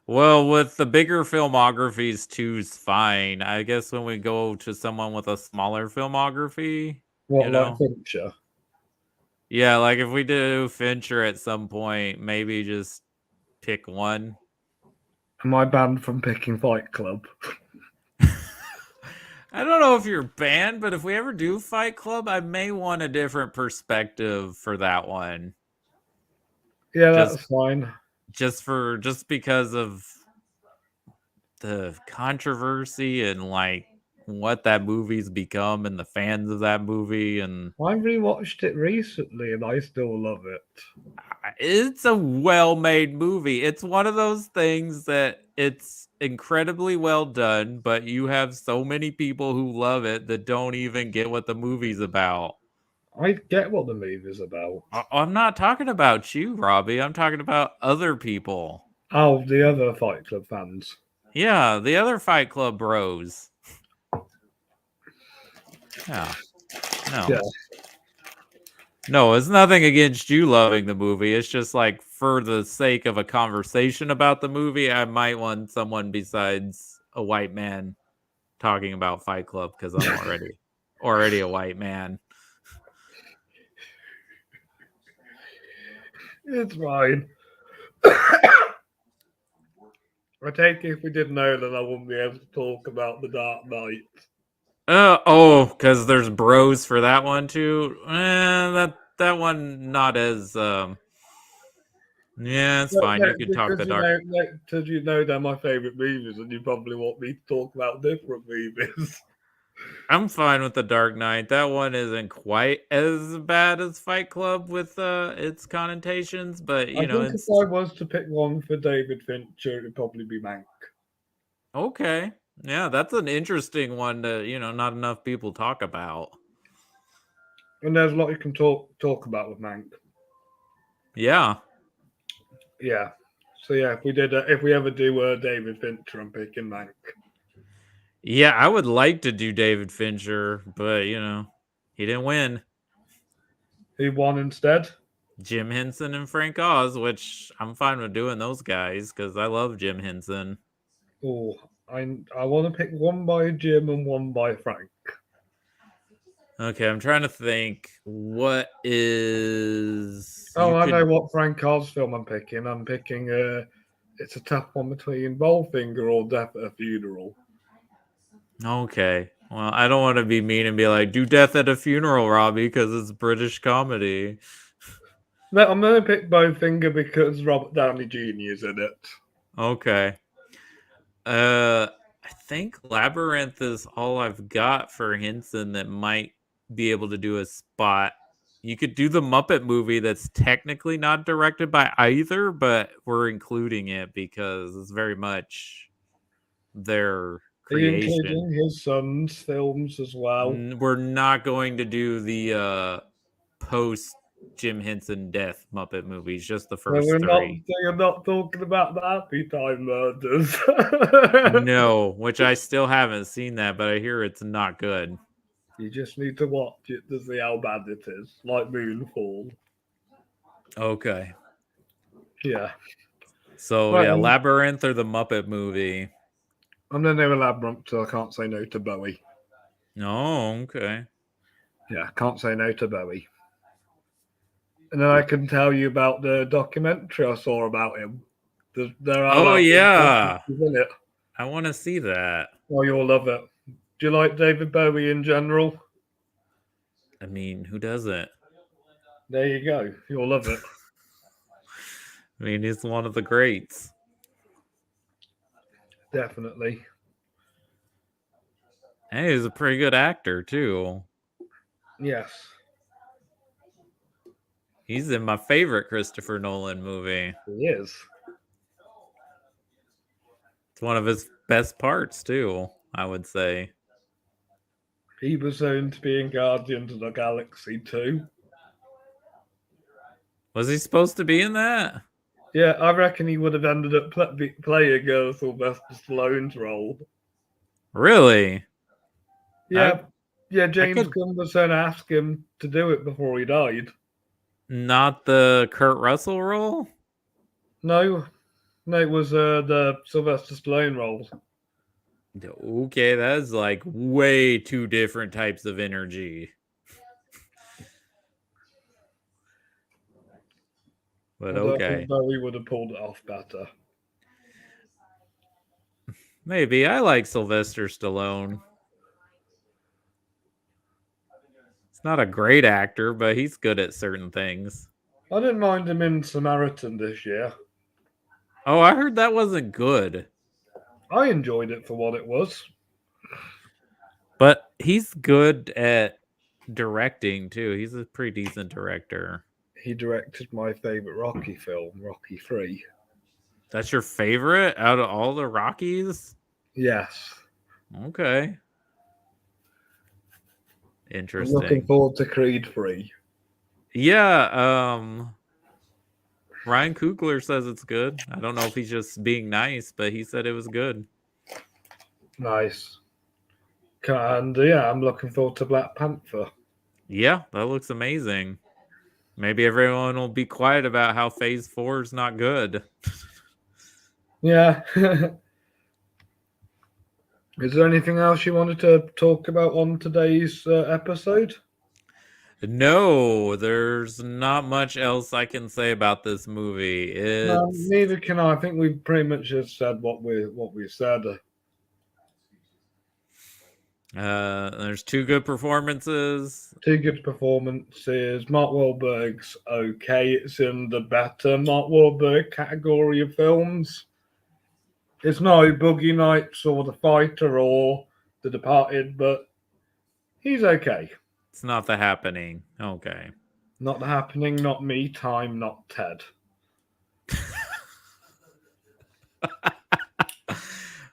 [SPEAKER 2] Well, with the bigger filmographies, 2's fine. I guess when we go to someone with a smaller filmography,
[SPEAKER 1] What, like Fincher?
[SPEAKER 2] Yeah, like if we do Fincher at some point, maybe just pick one.
[SPEAKER 1] Am I banned from picking Fight Club?
[SPEAKER 2] I don't know if you're banned, but if we ever do Fight Club, I may want a different perspective for that one.
[SPEAKER 1] Yeah, that's fine.
[SPEAKER 2] Just because of the controversy and like what that movie's become and the fans of that movie. And
[SPEAKER 1] I rewatched it recently and I still love it.
[SPEAKER 2] It's a well-made movie. It's one of those things that it's incredibly well done, but you have so many people who love it that don't even get what the movie's about.
[SPEAKER 1] I get what the movie's about.
[SPEAKER 2] I'm not talking about you, Robbie. I'm talking about other people.
[SPEAKER 1] Oh, the other Fight Club fans.
[SPEAKER 2] Yeah, the other Fight Club bros. Yeah. No.
[SPEAKER 1] Yeah.
[SPEAKER 2] No, it's nothing against you loving the movie. It's just like for the sake of a conversation about the movie, I might want someone besides a white man talking about Fight Club because I'm already a white man.
[SPEAKER 1] It's fine. I take it if we didn't know that I wouldn't be able to talk about The Dark Knight.
[SPEAKER 2] Because there's bros for that one too. That one not as yeah, it's fine. You could talk the dark.
[SPEAKER 1] Because you know they're my favourite movies, and you probably want me to talk about different movies.
[SPEAKER 2] I'm fine with The Dark Knight. That one isn't quite as bad as Fight Club with its connotations, but
[SPEAKER 1] I think if I was to pick one for David Fincher, it'd probably be Mank.
[SPEAKER 2] Okay. Yeah, that's an interesting one to, not enough people talk about.
[SPEAKER 1] And there's a lot you can talk about with Mank.
[SPEAKER 2] Yeah.
[SPEAKER 1] Yeah. So yeah, if we ever do David Fincher, I'm picking Mank.
[SPEAKER 2] Yeah, I would like to do David Fincher, but he didn't win.
[SPEAKER 1] Who won instead?
[SPEAKER 2] Jim Henson and Frank Oz, which I'm fine with doing those guys because I love Jim Henson.
[SPEAKER 1] Oh, I want to pick one by Jim and one by Frank.
[SPEAKER 2] Okay, I'm trying to think. What is?
[SPEAKER 1] I know what Frank Oz film I'm picking. I'm picking it's a tough one between Bowfinger or Death at a Funeral.
[SPEAKER 2] Okay. Well, I don't want to be mean and be like, do Death at a Funeral, Robbie, because it's British comedy.
[SPEAKER 1] No, I'm going to pick Bowfinger because Robert Downey Jr. is in it.
[SPEAKER 2] Okay. I think Labyrinth is all I've got for Henson that might be able to do a spot. You could do the Muppet movie that's technically not directed by either, but we're including it because it's very much their creation.
[SPEAKER 1] Are you including his son's films as well?
[SPEAKER 2] We're not going to do the post Jim Henson death Muppet movies, just the first three.
[SPEAKER 1] You're not talking about the Happy Time Murders.
[SPEAKER 2] No, which I still haven't seen that, but I hear it's not good.
[SPEAKER 1] You just need to watch it to see how bad it is, like Moonfall.
[SPEAKER 2] Okay.
[SPEAKER 1] Yeah.
[SPEAKER 2] So, right, Labyrinth or the Muppet movie?
[SPEAKER 1] I'm going to name a Labyrinth, so I can't say no to Bowie.
[SPEAKER 2] Oh, okay.
[SPEAKER 1] Yeah, can't say no to Bowie. And then I can tell you about the documentary I saw about him.
[SPEAKER 2] Yeah. I want to see that.
[SPEAKER 1] Oh, you'll love it. Do you like David Bowie in general?
[SPEAKER 2] I mean, who doesn't?
[SPEAKER 1] There you go. You'll love it.
[SPEAKER 2] I mean, he's one of the greats.
[SPEAKER 1] Definitely.
[SPEAKER 2] Hey, he's a pretty good actor, too.
[SPEAKER 1] Yes.
[SPEAKER 2] He's in my favorite Christopher Nolan movie.
[SPEAKER 1] He is.
[SPEAKER 2] It's one of his best parts too, I would say.
[SPEAKER 1] He was soon to be in Guardians of the Galaxy too.
[SPEAKER 2] Was he supposed to be in that?
[SPEAKER 1] Yeah, I reckon he would have ended up playing Sylvester Stallone's role.
[SPEAKER 2] Really?
[SPEAKER 1] Yeah, yeah.
[SPEAKER 2] I
[SPEAKER 1] James
[SPEAKER 2] could
[SPEAKER 1] Gunn was going to ask him to do it before he died.
[SPEAKER 2] not the Kurt Russell role?
[SPEAKER 1] No, no, it was the Sylvester Stallone role.
[SPEAKER 2] Okay, that's like way two different types of energy. But
[SPEAKER 1] I don't think
[SPEAKER 2] okay.
[SPEAKER 1] Bowie would have pulled it off better.
[SPEAKER 2] Maybe. I like Sylvester Stallone. He's not a great actor, but he's good at certain things.
[SPEAKER 1] I didn't mind him in Samaritan this year.
[SPEAKER 2] Oh, I heard that wasn't good.
[SPEAKER 1] I enjoyed it for what it was.
[SPEAKER 2] But he's good at directing too. He's a pretty decent director.
[SPEAKER 1] He directed my favorite Rocky film, Rocky 3.
[SPEAKER 2] That's your favorite out of all the Rockies?
[SPEAKER 1] Yes.
[SPEAKER 2] Okay. Interesting.
[SPEAKER 1] I'm looking forward to Creed 3.
[SPEAKER 2] Yeah, Ryan Coogler says it's good. I don't know if he's just being nice, but he said it was good.
[SPEAKER 1] Nice. And yeah, I'm looking forward to Black Panther.
[SPEAKER 2] Yeah, that looks amazing. Maybe everyone will be quiet about how Phase 4 is not good.
[SPEAKER 1] Yeah. Is there anything else you wanted to talk about on today's episode?
[SPEAKER 2] No, there's not much else I can say about this movie.
[SPEAKER 1] No, neither can I. I think we've pretty much just said what we said.
[SPEAKER 2] There's two good performances.
[SPEAKER 1] Two good performances. Mark Whalberg's okay. It's in the better Mark Whalberg category of films. It's no Boogie Nights or The Fighter or The Departed, but he's okay.
[SPEAKER 2] It's not The Happening. Okay.
[SPEAKER 1] Not The Happening, not Me Time, not Ted.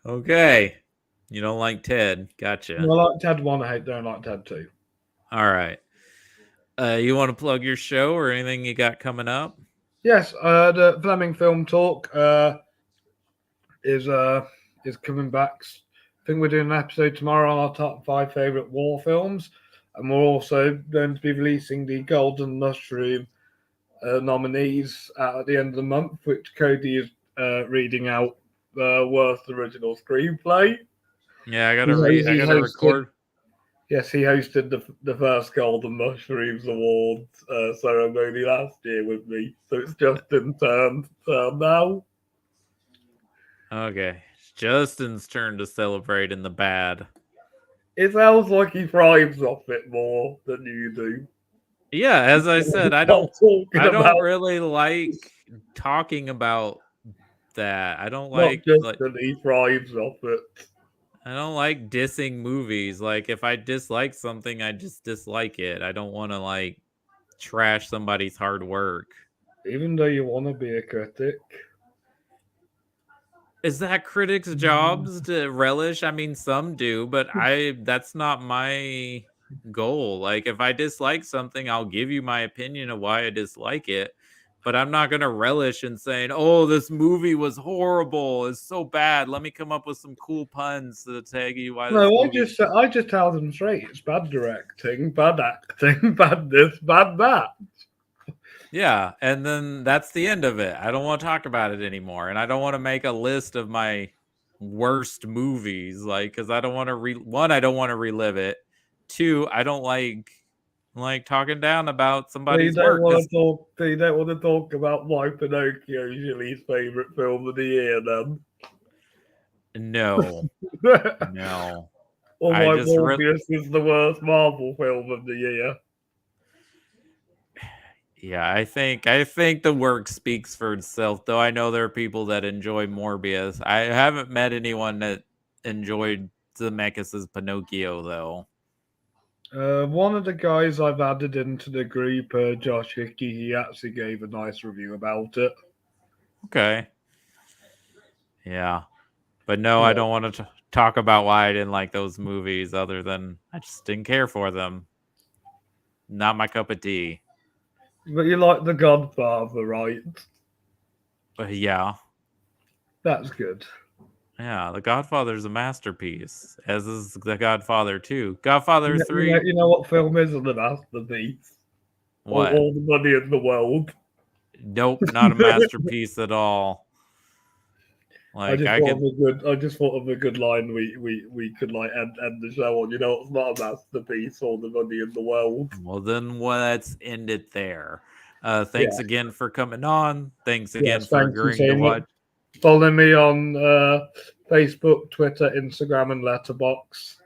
[SPEAKER 2] Okay. You don't like Ted. Gotcha.
[SPEAKER 1] I like Ted 1, I don't like Ted 2.
[SPEAKER 2] All right. You want to plug your show or anything you got coming up?
[SPEAKER 1] Yes, the Fleming Film Talk is coming back. I think we're doing an episode tomorrow on our top 5 favourite war films. And we're also going to be releasing the Golden Mushroom nominees at the end of the month, which Cody is reading out worst original screenplay.
[SPEAKER 2] Yeah, I gotta record.
[SPEAKER 1] Yes, he hosted the first Golden Mushrooms Awards ceremony last year with me, so it's Justin's turn now.
[SPEAKER 2] Okay, it's Justin's turn to celebrate in the bad.
[SPEAKER 1] It sounds like he thrives off it more than you do.
[SPEAKER 2] Yeah, as I said, I don't really like talking about that. I don't like
[SPEAKER 1] that he thrives off it.
[SPEAKER 2] I don't like dissing movies. Like if I dislike something, I just dislike it. I don't want to like trash somebody's hard work.
[SPEAKER 1] Even though you want to be a critic.
[SPEAKER 2] Is that critics' jobs to relish? I mean, some do, but that's not my goal. Like if I dislike something, I'll give you my opinion of why I dislike it. But I'm not going to relish in saying, oh, this movie was horrible. It's so bad. Let me come up with some cool puns to tag you why
[SPEAKER 1] No, I just tell them straight. It's bad directing, bad acting, bad this, bad that.
[SPEAKER 2] Yeah, and then that's the end of it. I don't want to talk about it anymore. And I don't want to make a list of my worst movies. Like, because I don't want to I don't want to relive it. 2, I don't like talking down about somebody's work.
[SPEAKER 1] You don't want to talk about why Pinocchio is Julie's favorite film of the year, then?
[SPEAKER 2] No, no.
[SPEAKER 1] Or why Morbius is the worst Marvel film of the year.
[SPEAKER 2] Yeah, I think the work speaks for itself. Though I know there are people that enjoy Morbius. I haven't met anyone that enjoyed Zemeckis' Pinocchio, though.
[SPEAKER 1] One of the guys I've added into the group, Josh Hickey, he actually gave a nice review about it.
[SPEAKER 2] Okay. Yeah. But no,
[SPEAKER 1] Yeah.
[SPEAKER 2] I don't want to talk about why I didn't like those movies other than I just didn't care for them. Not my cup of tea.
[SPEAKER 1] But you like The Godfather, right?
[SPEAKER 2] But yeah.
[SPEAKER 1] That's good.
[SPEAKER 2] Yeah, The Godfather's a masterpiece, as is The Godfather 2. Godfather 3,
[SPEAKER 1] You know what film isn't a masterpiece?
[SPEAKER 2] what?
[SPEAKER 1] All the money in the world.
[SPEAKER 2] Nope, not a masterpiece at all.
[SPEAKER 1] I
[SPEAKER 2] Like
[SPEAKER 1] just
[SPEAKER 2] I
[SPEAKER 1] thought
[SPEAKER 2] could
[SPEAKER 1] of a good. I just thought of a good line. We could like end the show on. You know, it's not a masterpiece. All the money in the world.
[SPEAKER 2] well then let's end it there.
[SPEAKER 1] Yeah.
[SPEAKER 2] Thanks again for coming on. Thanks again
[SPEAKER 1] Yes.
[SPEAKER 2] for
[SPEAKER 1] Thank you
[SPEAKER 2] agreeing
[SPEAKER 1] so
[SPEAKER 2] to
[SPEAKER 1] much.
[SPEAKER 2] watch.
[SPEAKER 1] Follow me on Facebook, Twitter, Instagram, and Letterboxd.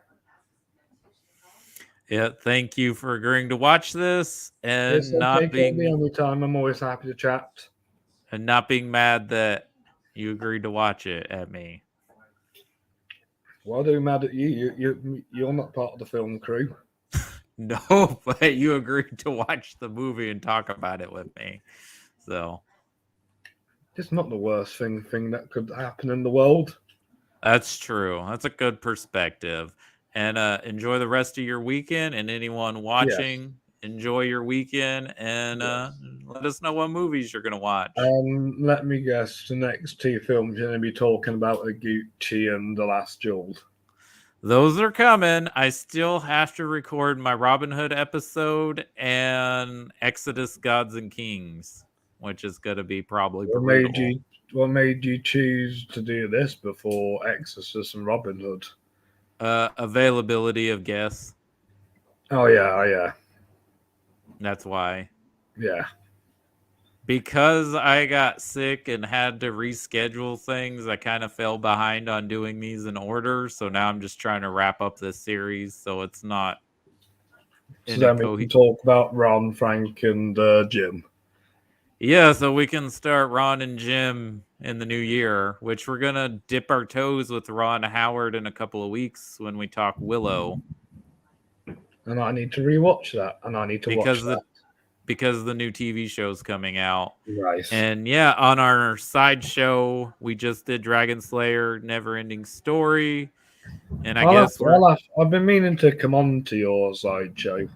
[SPEAKER 2] Yeah, thank you for agreeing to watch this
[SPEAKER 1] It's
[SPEAKER 2] and
[SPEAKER 1] okay.
[SPEAKER 2] not
[SPEAKER 1] Call me
[SPEAKER 2] being
[SPEAKER 1] anytime. I'm always happy to chat.
[SPEAKER 2] mad that you agreed to watch it at me.
[SPEAKER 1] Why are they mad at you? You're not part of the film crew.
[SPEAKER 2] No, but you agreed to watch the movie and talk about it with me. So
[SPEAKER 1] It's not the worst thing that could happen in the world.
[SPEAKER 2] that's true. That's a good perspective. And enjoy the rest of your weekend. And anyone
[SPEAKER 1] Yes.
[SPEAKER 2] watching, enjoy your weekend. And
[SPEAKER 1] Yes.
[SPEAKER 2] let us know what movies you're going to watch.
[SPEAKER 1] Let me guess. The next two films you're going to be talking about are Gucci and The Last Duel.
[SPEAKER 2] Those are coming. I still have to record my Robin Hood episode and Exodus Gods and Kings, which is going to be probably brutal.
[SPEAKER 1] What made you choose to do this before Exorcist and Robin Hood?
[SPEAKER 2] Availability of guests.
[SPEAKER 1] Oh yeah.
[SPEAKER 2] That's why.
[SPEAKER 1] Yeah.
[SPEAKER 2] Because I got sick and had to reschedule things, I kind of fell behind on doing these in order. So now I'm just trying to wrap up this series so it's not
[SPEAKER 1] So
[SPEAKER 2] in a
[SPEAKER 1] then we can talk about Ron, Frank, and Jim.
[SPEAKER 2] Yeah, so we can start Ron and Jim in the new year, which we're gonna dip our toes with Ron Howard in a couple of weeks when we talk Willow.
[SPEAKER 1] And I need to rewatch that, and I need to watch that.
[SPEAKER 2] Because the new TV show's coming out.
[SPEAKER 1] Nice.
[SPEAKER 2] And yeah, on our side show, we just did Dragon Slayer Never Ending Story. And
[SPEAKER 1] I've been meaning to come on to your side show.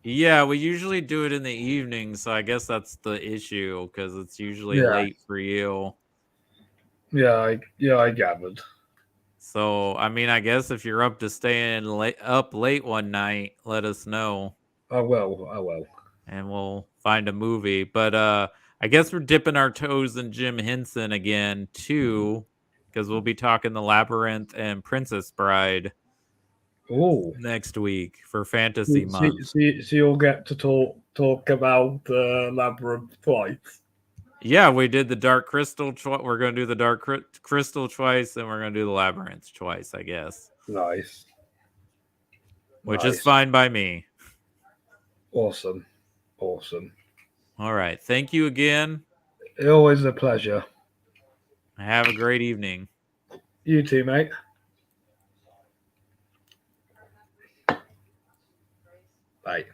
[SPEAKER 2] Yeah, we usually do it in the evening, so I guess that's the issue because it's usually
[SPEAKER 1] Yeah.
[SPEAKER 2] late for you.
[SPEAKER 1] Yeah, I gathered.
[SPEAKER 2] So, I mean, I guess if you're up to staying up late one night, let us know.
[SPEAKER 1] I will.
[SPEAKER 2] And we'll find a movie. But I guess we're dipping our toes in Jim Henson again, too, because we'll be talking The Labyrinth and Princess Bride next week for Fantasy Month.
[SPEAKER 1] So you'll get to talk about Labyrinth twice.
[SPEAKER 2] Yeah, we did the Dark Crystal. We're going to do the Dark Crystal twice, and we're going to do the Labyrinth twice, I guess.
[SPEAKER 1] Nice.
[SPEAKER 2] Which is fine by me.
[SPEAKER 1] Awesome.
[SPEAKER 2] All right. Thank you again.
[SPEAKER 1] Always a pleasure.
[SPEAKER 2] Have a great evening.
[SPEAKER 1] You too, mate. Bye.